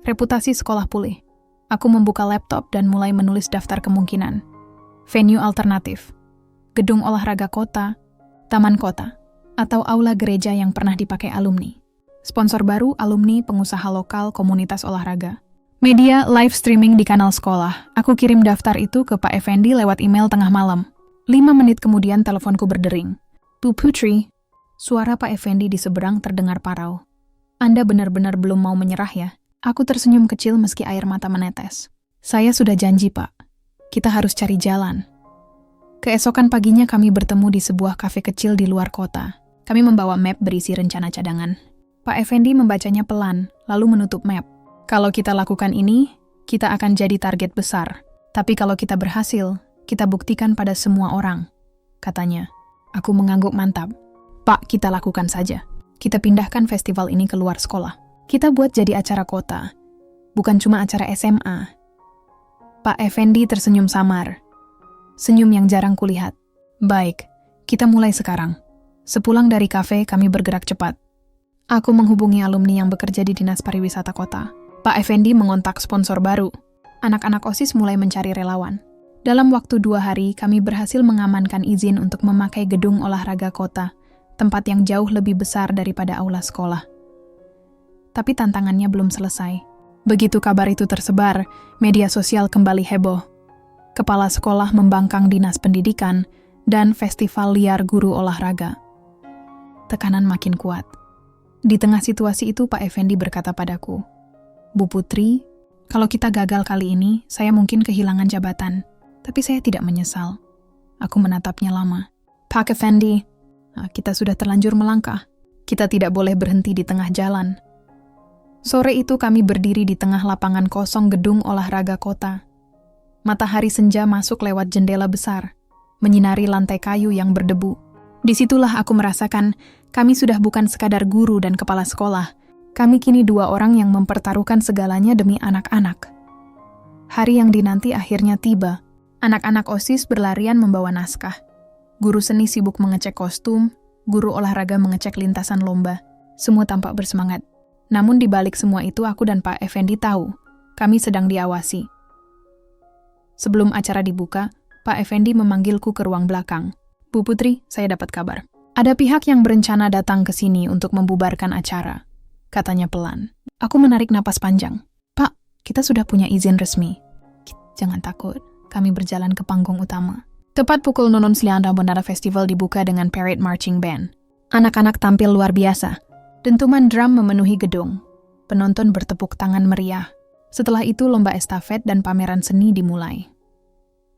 [SPEAKER 1] Reputasi sekolah pulih. Aku membuka laptop dan mulai menulis daftar kemungkinan. Venue alternatif. Gedung olahraga kota, taman kota, atau aula gereja yang pernah dipakai alumni. Sponsor baru, alumni, pengusaha lokal, komunitas olahraga. Media live streaming di kanal sekolah. Aku kirim daftar itu ke Pak Effendi lewat email tengah malam. 5 menit kemudian teleponku berdering. Bu Putri, Suara Pak Effendi di seberang terdengar parau. Anda benar-benar belum mau menyerah ya? Aku tersenyum kecil meski air mata menetes. Saya sudah janji, Pak. Kita harus cari jalan. Keesokan paginya kami bertemu di sebuah kafe kecil di luar kota. Kami membawa map berisi rencana cadangan. Pak Effendi membacanya pelan, lalu menutup map. Kalau kita lakukan ini, kita akan jadi target besar. Tapi kalau kita berhasil, kita buktikan pada semua orang, katanya. Aku mengangguk mantap. Pak, kita lakukan saja. Kita pindahkan festival ini ke luar sekolah. Kita buat jadi acara kota, bukan cuma acara SMA. Pak Effendi tersenyum samar. Senyum yang jarang kulihat. Baik, kita mulai sekarang. Sepulang dari kafe, kami bergerak cepat. Aku menghubungi alumni yang bekerja di Dinas Pariwisata Kota. Pak Effendi mengontak sponsor baru. Anak-anak OSIS mulai mencari relawan. Dalam waktu 2 hari, kami berhasil mengamankan izin untuk memakai gedung olahraga kota, tempat yang jauh lebih besar daripada aula sekolah. Tapi tantangannya belum selesai. Begitu kabar itu tersebar, media sosial kembali heboh. Kepala sekolah membangkang dinas pendidikan dan festival liar guru olahraga. Tekanan makin kuat. Di tengah situasi itu, Pak Effendi berkata padaku, Bu Putri, kalau kita gagal kali ini, saya mungkin kehilangan jabatan. Tapi saya tidak menyesal. Aku menatapnya lama. Pak Effendi, kita sudah terlanjur melangkah. Kita tidak boleh berhenti di tengah jalan. Sore itu kami berdiri di tengah lapangan kosong gedung olahraga kota. Matahari senja masuk lewat jendela besar, menyinari lantai kayu yang berdebu. Disitulah aku merasakan kami sudah bukan sekadar guru dan kepala sekolah. Kami kini 2 orang yang mempertaruhkan segalanya demi anak-anak. Hari yang dinanti akhirnya tiba. Anak-anak OSIS berlarian membawa naskah. Guru seni sibuk mengecek kostum, guru olahraga mengecek lintasan lomba. Semua tampak bersemangat. Namun di balik semua itu aku dan Pak Effendi tahu, kami sedang diawasi. Sebelum acara dibuka, Pak Effendi memanggilku ke ruang belakang. Bu Putri, saya dapat kabar. Ada pihak yang berencana datang ke sini untuk membubarkan acara, katanya pelan. Aku menarik napas panjang. Pak, kita sudah punya izin resmi. Jangan takut, kami berjalan ke panggung utama. Tepat pukul 00.00 Bondara Festival dibuka dengan parade marching band. Anak-anak tampil luar biasa. Dentuman drum memenuhi gedung. Penonton bertepuk tangan meriah. Setelah itu lomba estafet dan pameran seni dimulai.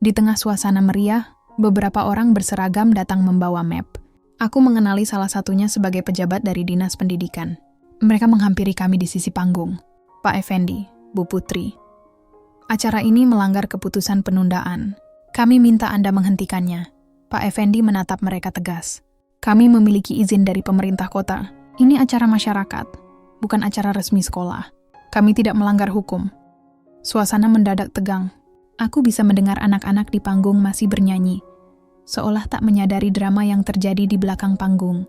[SPEAKER 1] Di tengah suasana meriah, beberapa orang berseragam datang membawa map. Aku mengenali salah satunya sebagai pejabat dari Dinas Pendidikan. Mereka menghampiri kami di sisi panggung. Pak Effendi, Bu Putri. Acara ini melanggar keputusan penundaan. Kami minta Anda menghentikannya. Pak Effendi menatap mereka tegas. Kami memiliki izin dari pemerintah kota. Ini acara masyarakat, bukan acara resmi sekolah. Kami tidak melanggar hukum. Suasana mendadak tegang. Aku bisa mendengar anak-anak di panggung masih bernyanyi, seolah tak menyadari drama yang terjadi di belakang panggung.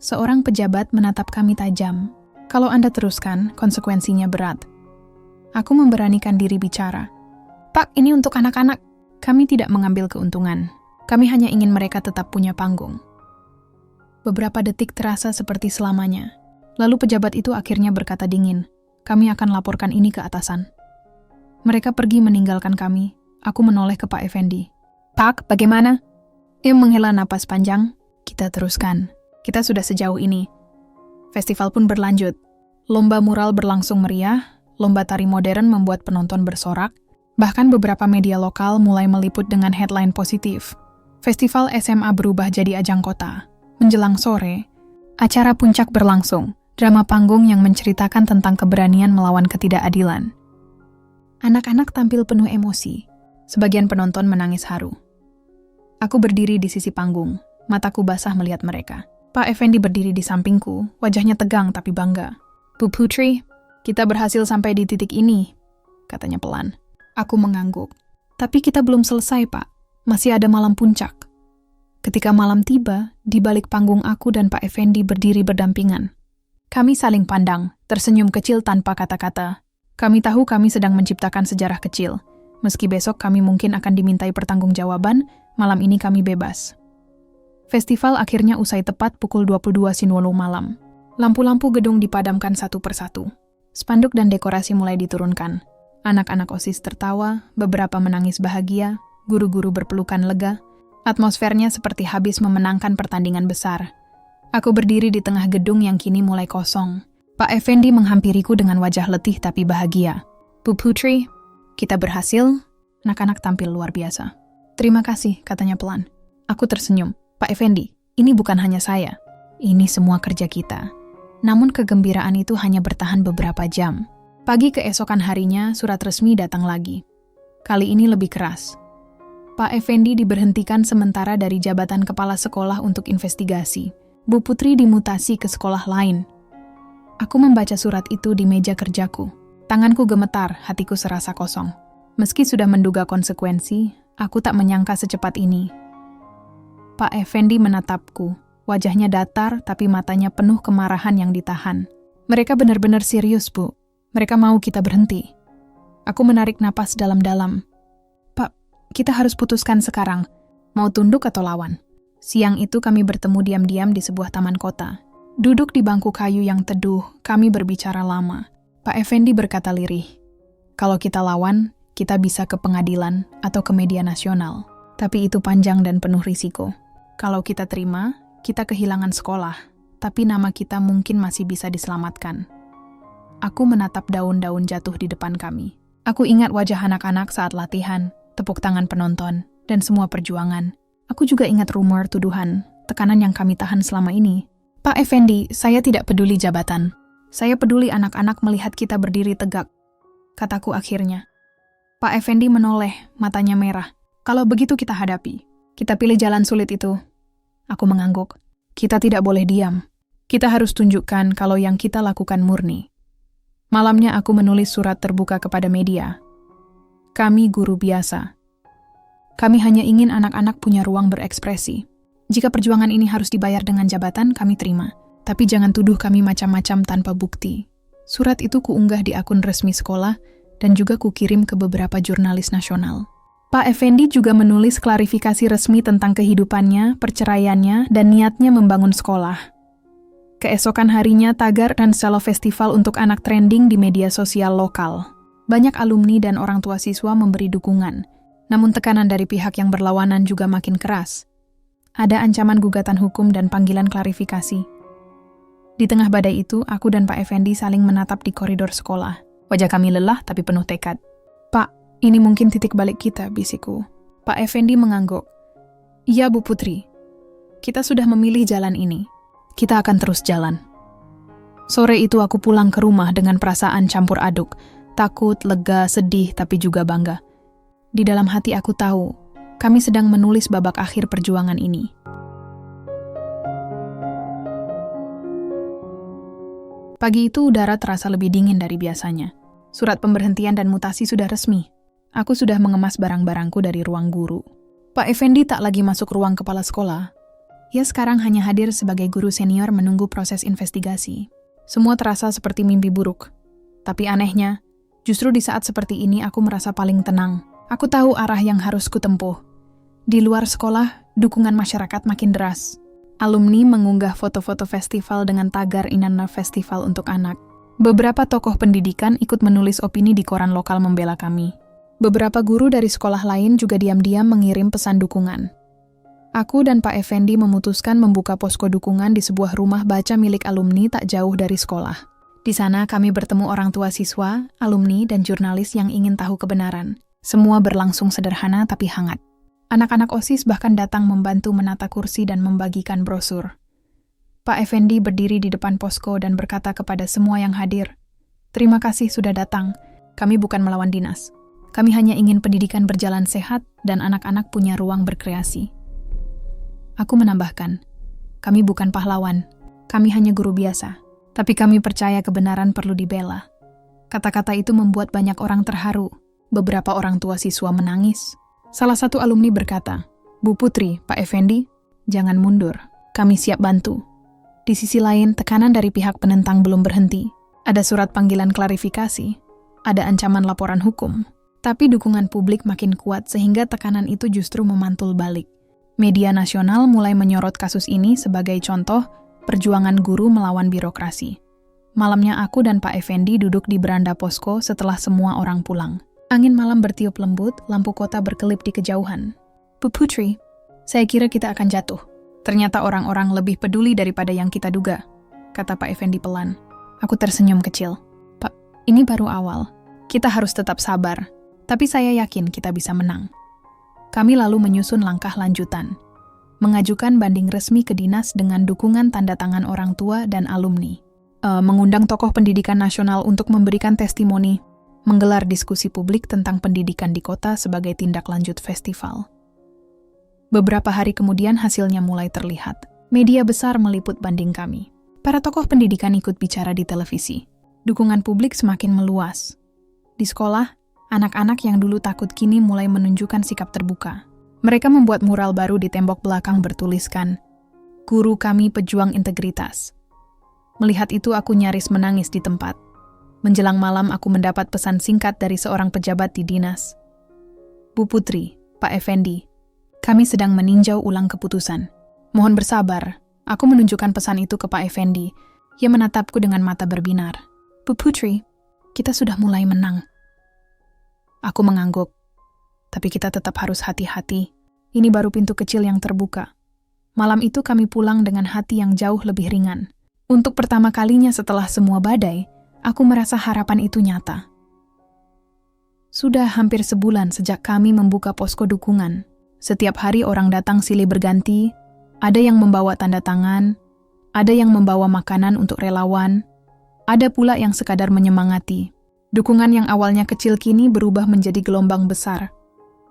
[SPEAKER 1] Seorang pejabat menatap kami tajam. Kalau Anda teruskan, konsekuensinya berat. Aku memberanikan diri bicara. Pak, ini untuk anak-anak. Kami tidak mengambil keuntungan. Kami hanya ingin mereka tetap punya panggung. Beberapa detik terasa seperti selamanya. Lalu pejabat itu akhirnya berkata dingin, kami akan laporkan ini ke atasan. Mereka pergi meninggalkan kami. Aku menoleh ke Pak Effendi. Pak, bagaimana? Ia menghela napas panjang. Kita teruskan. Kita sudah sejauh ini. Festival pun berlanjut. Lomba mural berlangsung meriah. Lomba tari modern membuat penonton bersorak. Bahkan beberapa media lokal mulai meliput dengan headline positif. Festival SMA berubah jadi ajang kota. Menjelang sore, acara puncak berlangsung, drama panggung yang menceritakan tentang keberanian melawan ketidakadilan. Anak-anak tampil penuh emosi, sebagian penonton menangis haru. Aku berdiri di sisi panggung, mataku basah melihat mereka. Pak Effendi berdiri di sampingku, wajahnya tegang tapi bangga. Bu Putri, kita berhasil sampai di titik ini, katanya pelan. Aku mengangguk. Tapi kita belum selesai, Pak. Masih ada malam puncak. Ketika malam tiba, di balik panggung aku dan Pak Effendi berdiri berdampingan. Kami saling pandang, tersenyum kecil tanpa kata-kata. Kami tahu kami sedang menciptakan sejarah kecil. Meski besok kami mungkin akan dimintai pertanggungjawaban, malam ini kami bebas. Festival akhirnya usai tepat pukul 22.00 malam. Lampu-lampu gedung dipadamkan satu persatu. Spanduk dan dekorasi mulai diturunkan. Anak-anak OSIS tertawa, beberapa menangis bahagia, guru-guru berpelukan lega. Atmosfernya seperti habis memenangkan pertandingan besar. Aku berdiri di tengah gedung yang kini mulai kosong. Pak Effendi menghampiriku dengan wajah letih tapi bahagia. Bu Putri, kita berhasil. Anak-anak tampil luar biasa. Terima kasih, katanya pelan. Aku tersenyum. Pak Effendi, ini bukan hanya saya. Ini semua kerja kita. Namun kegembiraan itu hanya bertahan beberapa jam. Pagi keesokan harinya, surat resmi datang lagi. Kali ini lebih keras. Pak Effendi diberhentikan sementara dari jabatan kepala sekolah untuk investigasi. Bu Putri dimutasi ke sekolah lain. Aku membaca surat itu di meja kerjaku. Tanganku gemetar, hatiku serasa kosong. Meski sudah menduga konsekuensi, aku tak menyangka secepat ini. Pak Effendi menatapku. Wajahnya datar, tapi matanya penuh kemarahan yang ditahan. Mereka benar-benar serius, Bu. Mereka mau kita berhenti. Aku menarik napas dalam-dalam. Pak, kita harus putuskan sekarang. Mau tunduk atau lawan? Siang itu kami bertemu diam-diam di sebuah taman kota. Duduk di bangku kayu yang teduh, kami berbicara lama. Pak Effendi berkata lirih, kalau kita lawan, kita bisa ke pengadilan atau ke media nasional. Tapi itu panjang dan penuh risiko. Kalau kita terima, kita kehilangan sekolah, tapi nama kita mungkin masih bisa diselamatkan. Aku menatap daun-daun jatuh di depan kami. Aku ingat wajah anak-anak saat latihan, tepuk tangan penonton, dan semua perjuangan. Aku juga ingat rumor, tuduhan, tekanan yang kami tahan selama ini. Pak Effendi, saya tidak peduli jabatan. Saya peduli anak-anak melihat kita berdiri tegak. Kataku akhirnya. Pak Effendi menoleh, matanya merah. Kalau begitu kita hadapi. Kita pilih jalan sulit itu. Aku mengangguk. Kita tidak boleh diam. Kita harus tunjukkan kalau yang kita lakukan murni. Malamnya aku menulis surat terbuka kepada media. Kami guru biasa. Kami hanya ingin anak-anak punya ruang berekspresi. Jika perjuangan ini harus dibayar dengan jabatan, kami terima. Tapi jangan tuduh kami macam-macam tanpa bukti. Surat itu kuunggah di akun resmi sekolah dan juga kukirim ke beberapa jurnalis nasional. Pak Effendi juga menulis klarifikasi resmi tentang kehidupannya, perceraiannya, dan niatnya membangun sekolah. Keesokan harinya, tagar dan selo festival untuk anak trending di media sosial lokal. Banyak alumni dan orang tua siswa memberi dukungan. Namun tekanan dari pihak yang berlawanan juga makin keras. Ada ancaman gugatan hukum dan panggilan klarifikasi. Di tengah badai itu, aku dan Pak Effendi saling menatap di koridor sekolah. Wajah kami lelah tapi penuh tekad. Pak, ini mungkin titik balik kita, bisikku. Pak Effendi mengangguk. Iya, Bu Putri. Kita sudah memilih jalan ini. Kita akan terus jalan. Sore itu aku pulang ke rumah dengan perasaan campur aduk. Takut, lega, sedih, tapi juga bangga. Di dalam hati aku tahu, kami sedang menulis babak akhir perjuangan ini. Pagi itu udara terasa lebih dingin dari biasanya. Surat pemberhentian dan mutasi sudah resmi. Aku sudah mengemas barang-barangku dari ruang guru. Pak Effendi tak lagi masuk ruang kepala sekolah. Ia sekarang hanya hadir sebagai guru senior menunggu proses investigasi. Semua terasa seperti mimpi buruk. Tapi anehnya, justru di saat seperti ini aku merasa paling tenang. Aku tahu arah yang harus kutempuh. Di luar sekolah, dukungan masyarakat makin deras. Alumni mengunggah foto-foto festival dengan tagar Inanna Festival untuk anak. Beberapa tokoh pendidikan ikut menulis opini di koran lokal membela kami. Beberapa guru dari sekolah lain juga diam-diam mengirim pesan dukungan. Aku dan Pak Effendi memutuskan membuka posko dukungan di sebuah rumah baca milik alumni tak jauh dari sekolah. Di sana kami bertemu orang tua siswa, alumni, dan jurnalis yang ingin tahu kebenaran. Semua berlangsung sederhana tapi hangat. Anak-anak OSIS bahkan datang membantu menata kursi dan membagikan brosur. Pak Effendi berdiri di depan posko dan berkata kepada semua yang hadir, "Terima kasih sudah datang. Kami bukan melawan dinas. Kami hanya ingin pendidikan berjalan sehat dan anak-anak punya ruang berkreasi." Aku menambahkan, "Kami bukan pahlawan. Kami hanya guru biasa. Tapi kami percaya kebenaran perlu dibela." Kata-kata itu membuat banyak orang terharu. Beberapa orang tua siswa menangis. Salah satu alumni berkata, "Bu Putri, Pak Effendi, jangan mundur. Kami siap bantu." Di sisi lain, tekanan dari pihak penentang belum berhenti. Ada surat panggilan klarifikasi, ada ancaman laporan hukum. Tapi dukungan publik makin kuat sehingga tekanan itu justru memantul balik. Media nasional mulai menyorot kasus ini sebagai contoh perjuangan guru melawan birokrasi. Malamnya aku dan Pak Effendi duduk di beranda posko setelah semua orang pulang. Angin malam bertiup lembut, lampu kota berkelip di kejauhan. "Bu Putri, saya kira kita akan jatuh. Ternyata orang-orang lebih peduli daripada yang kita duga, kata Pak Effendi pelan. Aku tersenyum kecil. Pak, ini baru awal. Kita harus tetap sabar, tapi saya yakin kita bisa menang. Kami lalu menyusun langkah lanjutan. Mengajukan banding resmi ke dinas dengan dukungan tanda tangan orang tua dan alumni. Mengundang tokoh pendidikan nasional untuk memberikan testimoni. Menggelar diskusi publik tentang pendidikan di kota sebagai tindak lanjut festival. Beberapa hari kemudian hasilnya mulai terlihat. Media besar meliput banding kami. Para tokoh pendidikan ikut bicara di televisi. Dukungan publik semakin meluas. Di sekolah, anak-anak yang dulu takut kini mulai menunjukkan sikap terbuka. Mereka membuat mural baru di tembok belakang bertuliskan, "Guru kami pejuang integritas." Melihat itu aku nyaris menangis di tempat. Menjelang malam aku mendapat pesan singkat dari seorang pejabat di dinas. "Bu Putri, Pak Effendi, kami sedang meninjau ulang keputusan. Mohon bersabar." Aku menunjukkan pesan itu ke Pak Effendi. Ia menatapku dengan mata berbinar. "Bu Putri, kita sudah mulai menang." Aku mengangguk. Tapi kita tetap harus hati-hati. Ini baru pintu kecil yang terbuka. Malam itu kami pulang dengan hati yang jauh lebih ringan. Untuk pertama kalinya setelah semua badai, aku merasa harapan itu nyata. Sudah hampir sebulan sejak kami membuka posko dukungan. Setiap hari orang datang silih berganti, ada yang membawa tanda tangan, ada yang membawa makanan untuk relawan, ada pula yang sekadar menyemangati. Dukungan yang awalnya kecil kini berubah menjadi gelombang besar.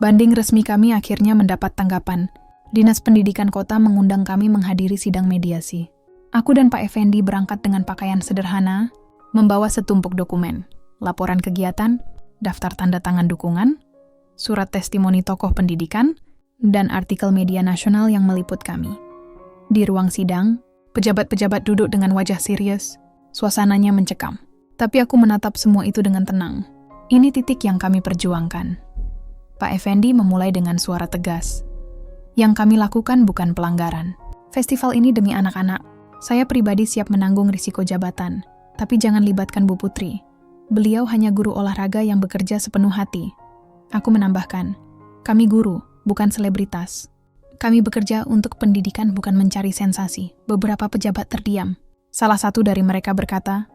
[SPEAKER 1] Banding resmi kami akhirnya mendapat tanggapan. Dinas Pendidikan Kota mengundang kami menghadiri sidang mediasi. Aku dan Pak Effendi berangkat dengan pakaian sederhana, membawa setumpuk dokumen, laporan kegiatan, daftar tanda tangan dukungan, surat testimoni tokoh pendidikan, dan artikel media nasional yang meliput kami. Di ruang sidang, pejabat-pejabat duduk dengan wajah serius, suasananya mencekam. Tapi aku menatap semua itu dengan tenang. Ini titik yang kami perjuangkan. Pak Effendi memulai dengan suara tegas. Yang kami lakukan bukan pelanggaran. Festival ini demi anak-anak. Saya pribadi siap menanggung risiko jabatan. Tapi jangan libatkan Bu Putri. Beliau hanya guru olahraga yang bekerja sepenuh hati. Aku menambahkan, kami guru, bukan selebritas. Kami bekerja untuk pendidikan bukan mencari sensasi. Beberapa pejabat terdiam. Salah satu dari mereka berkata,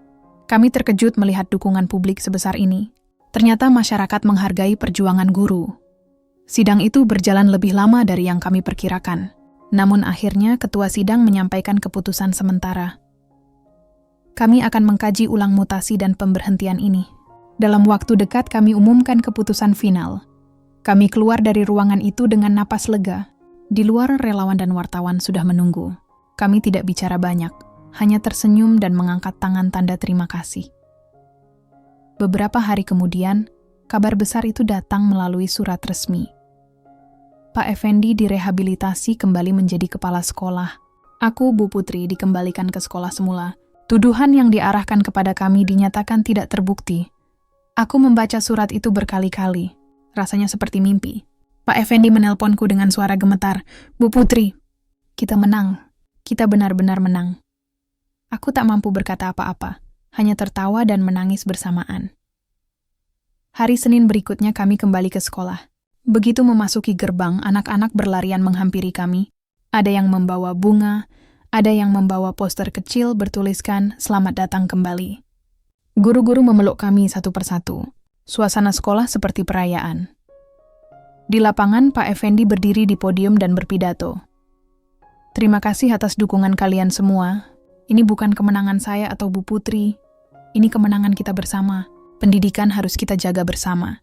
[SPEAKER 1] "Kami terkejut melihat dukungan publik sebesar ini. Ternyata masyarakat menghargai perjuangan guru." Sidang itu berjalan lebih lama dari yang kami perkirakan. Namun akhirnya ketua sidang menyampaikan keputusan sementara. Kami akan mengkaji ulang mutasi dan pemberhentian ini. Dalam waktu dekat kami umumkan keputusan final. Kami keluar dari ruangan itu dengan napas lega. Di luar relawan dan wartawan sudah menunggu. Kami tidak bicara banyak, hanya tersenyum dan mengangkat tangan tanda terima kasih. Beberapa hari kemudian, kabar besar itu datang melalui surat resmi. Pak Effendi direhabilitasi kembali menjadi kepala sekolah. Aku, Bu Putri, dikembalikan ke sekolah semula. Tuduhan yang diarahkan kepada kami dinyatakan tidak terbukti. Aku membaca surat itu berkali-kali. Rasanya seperti mimpi. Pak Effendi menelponku dengan suara gemetar. "Bu Putri, kita menang. Kita benar-benar menang." Aku tak mampu berkata apa-apa, hanya tertawa dan menangis bersamaan. Hari Senin berikutnya kami kembali ke sekolah. Begitu memasuki gerbang, anak-anak berlarian menghampiri kami. Ada yang membawa bunga, ada yang membawa poster kecil bertuliskan "Selamat datang kembali". Guru-guru memeluk kami satu persatu. Suasana sekolah seperti perayaan. Di lapangan, Pak Effendi berdiri di podium dan berpidato. "Terima kasih atas dukungan kalian semua. Ini bukan kemenangan saya atau Bu Putri. Ini kemenangan kita bersama. Pendidikan harus kita jaga bersama."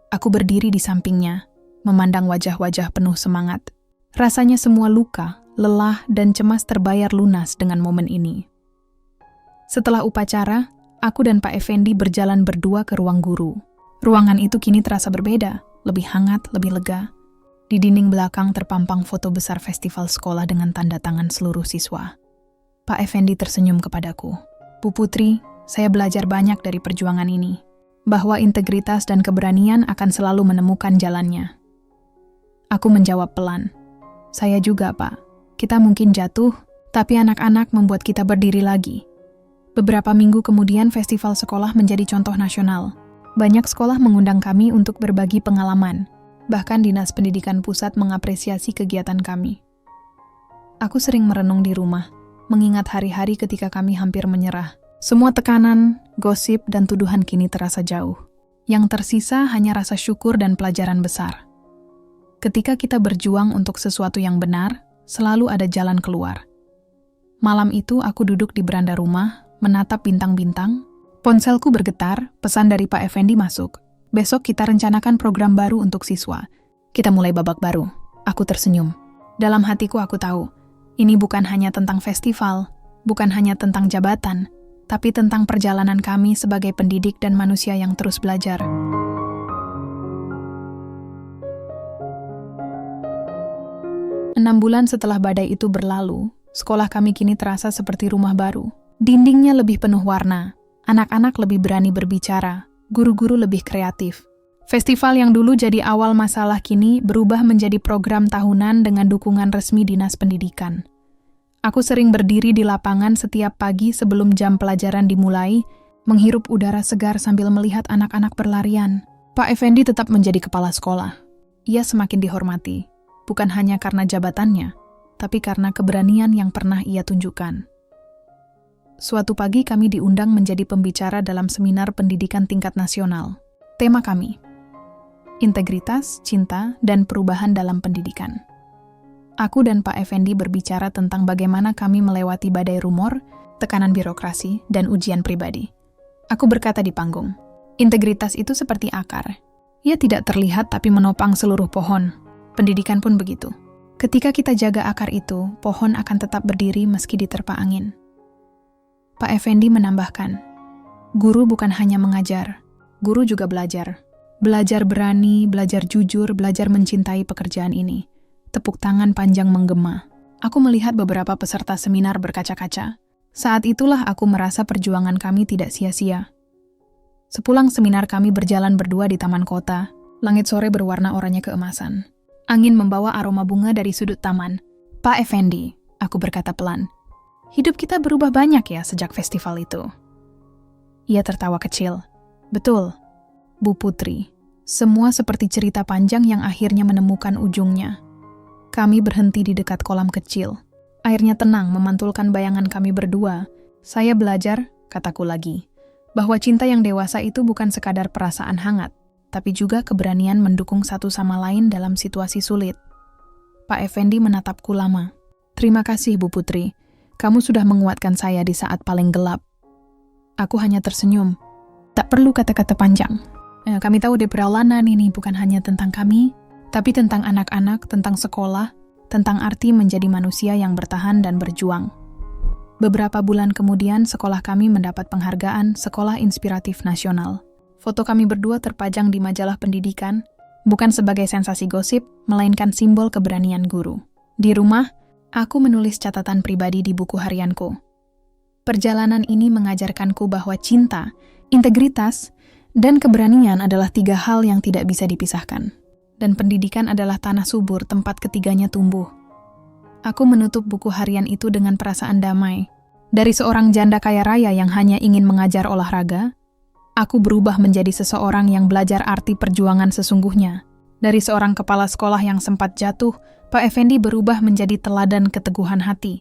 [SPEAKER 1] Aku berdiri di sampingnya, memandang wajah-wajah penuh semangat. Rasanya semua luka, lelah, dan cemas terbayar lunas dengan momen ini. Setelah upacara, aku dan Pak Effendi berjalan berdua ke ruang guru. Ruangan itu kini terasa berbeda, lebih hangat, lebih lega. Di dinding belakang terpampang foto besar festival sekolah dengan tanda tangan seluruh siswa. Pak Effendi tersenyum kepadaku. "Bu Putri, saya belajar banyak dari perjuangan ini. Bahwa integritas dan keberanian akan selalu menemukan jalannya." Aku menjawab pelan. "Saya juga, Pak. Kita mungkin jatuh, tapi anak-anak membuat kita berdiri lagi." Beberapa minggu kemudian festival sekolah menjadi contoh nasional. Banyak sekolah mengundang kami untuk berbagi pengalaman. Bahkan Dinas Pendidikan Pusat mengapresiasi kegiatan kami. Aku sering merenung di rumah, mengingat hari-hari ketika kami hampir menyerah. Semua tekanan, gosip, dan tuduhan kini terasa jauh. Yang tersisa hanya rasa syukur dan pelajaran besar. Ketika kita berjuang untuk sesuatu yang benar, selalu ada jalan keluar. Malam itu aku duduk di beranda rumah, menatap bintang-bintang. Ponselku bergetar, pesan dari Pak Effendi masuk. Besok kita rencanakan program baru untuk siswa. Kita mulai babak baru. Aku tersenyum. Dalam hatiku aku tahu, ini bukan hanya tentang festival, bukan hanya tentang jabatan, tapi tentang perjalanan kami sebagai pendidik dan manusia yang terus belajar. Enam bulan setelah badai itu berlalu, sekolah kami kini terasa seperti rumah baru. Dindingnya lebih penuh warna, anak-anak lebih berani berbicara, guru-guru lebih kreatif. Festival yang dulu jadi awal masalah kini berubah menjadi program tahunan dengan dukungan resmi Dinas Pendidikan. Aku sering berdiri di lapangan setiap pagi sebelum jam pelajaran dimulai, menghirup udara segar sambil melihat anak-anak berlarian. Pak Effendi tetap menjadi kepala sekolah. Ia semakin dihormati, bukan hanya karena jabatannya, tapi karena keberanian yang pernah ia tunjukkan. Suatu pagi kami diundang menjadi pembicara dalam seminar pendidikan tingkat nasional. Tema kami, integritas, cinta, dan perubahan dalam pendidikan. Aku dan Pak Effendi berbicara tentang bagaimana kami melewati badai rumor, tekanan birokrasi, dan ujian pribadi. Aku berkata di panggung, integritas itu seperti akar. Ia tidak terlihat tapi menopang seluruh pohon. Pendidikan pun begitu. Ketika kita jaga akar itu, pohon akan tetap berdiri meski diterpa angin. Pak Effendi menambahkan, guru bukan hanya mengajar, guru juga belajar. Belajar berani, belajar jujur, belajar mencintai pekerjaan ini. Tepuk tangan panjang menggema. Aku melihat beberapa peserta seminar berkaca-kaca. Saat itulah aku merasa perjuangan kami tidak sia-sia. Sepulang seminar kami berjalan berdua di taman kota. Langit sore berwarna oranye keemasan. Angin membawa aroma bunga dari sudut taman. Pak Effendi, aku berkata pelan. Hidup kita berubah banyak ya sejak festival itu. Ia tertawa kecil. Betul, Bu Putri. Semua seperti cerita panjang yang akhirnya menemukan ujungnya. Kami berhenti di dekat kolam kecil. Airnya tenang memantulkan bayangan kami berdua. Saya belajar, kataku lagi, bahwa cinta yang dewasa itu bukan sekadar perasaan hangat, tapi juga keberanian mendukung satu sama lain dalam situasi sulit. Pak Effendi menatapku lama. Terima kasih, Bu Putri. Kamu sudah menguatkan saya di saat paling gelap. Aku hanya tersenyum. Tak perlu kata-kata panjang. Kami tahu di perjalanan ini bukan hanya tentang kami, tapi tentang anak-anak, tentang sekolah, tentang arti menjadi manusia yang bertahan dan berjuang. Beberapa bulan kemudian, sekolah kami mendapat penghargaan Sekolah Inspiratif Nasional. Foto kami berdua terpajang di majalah pendidikan, bukan sebagai sensasi gosip, melainkan simbol keberanian guru. Di rumah, aku menulis catatan pribadi di buku harianku. Perjalanan ini mengajarkanku bahwa cinta, integritas, dan keberanian adalah 3 hal yang tidak bisa dipisahkan. Dan pendidikan adalah tanah subur tempat ketiganya tumbuh. Aku menutup buku harian itu dengan perasaan damai. Dari seorang janda kaya raya yang hanya ingin mengajar olahraga, aku berubah menjadi seseorang yang belajar arti perjuangan sesungguhnya. Dari seorang kepala sekolah yang sempat jatuh, Pak Effendi berubah menjadi teladan keteguhan hati.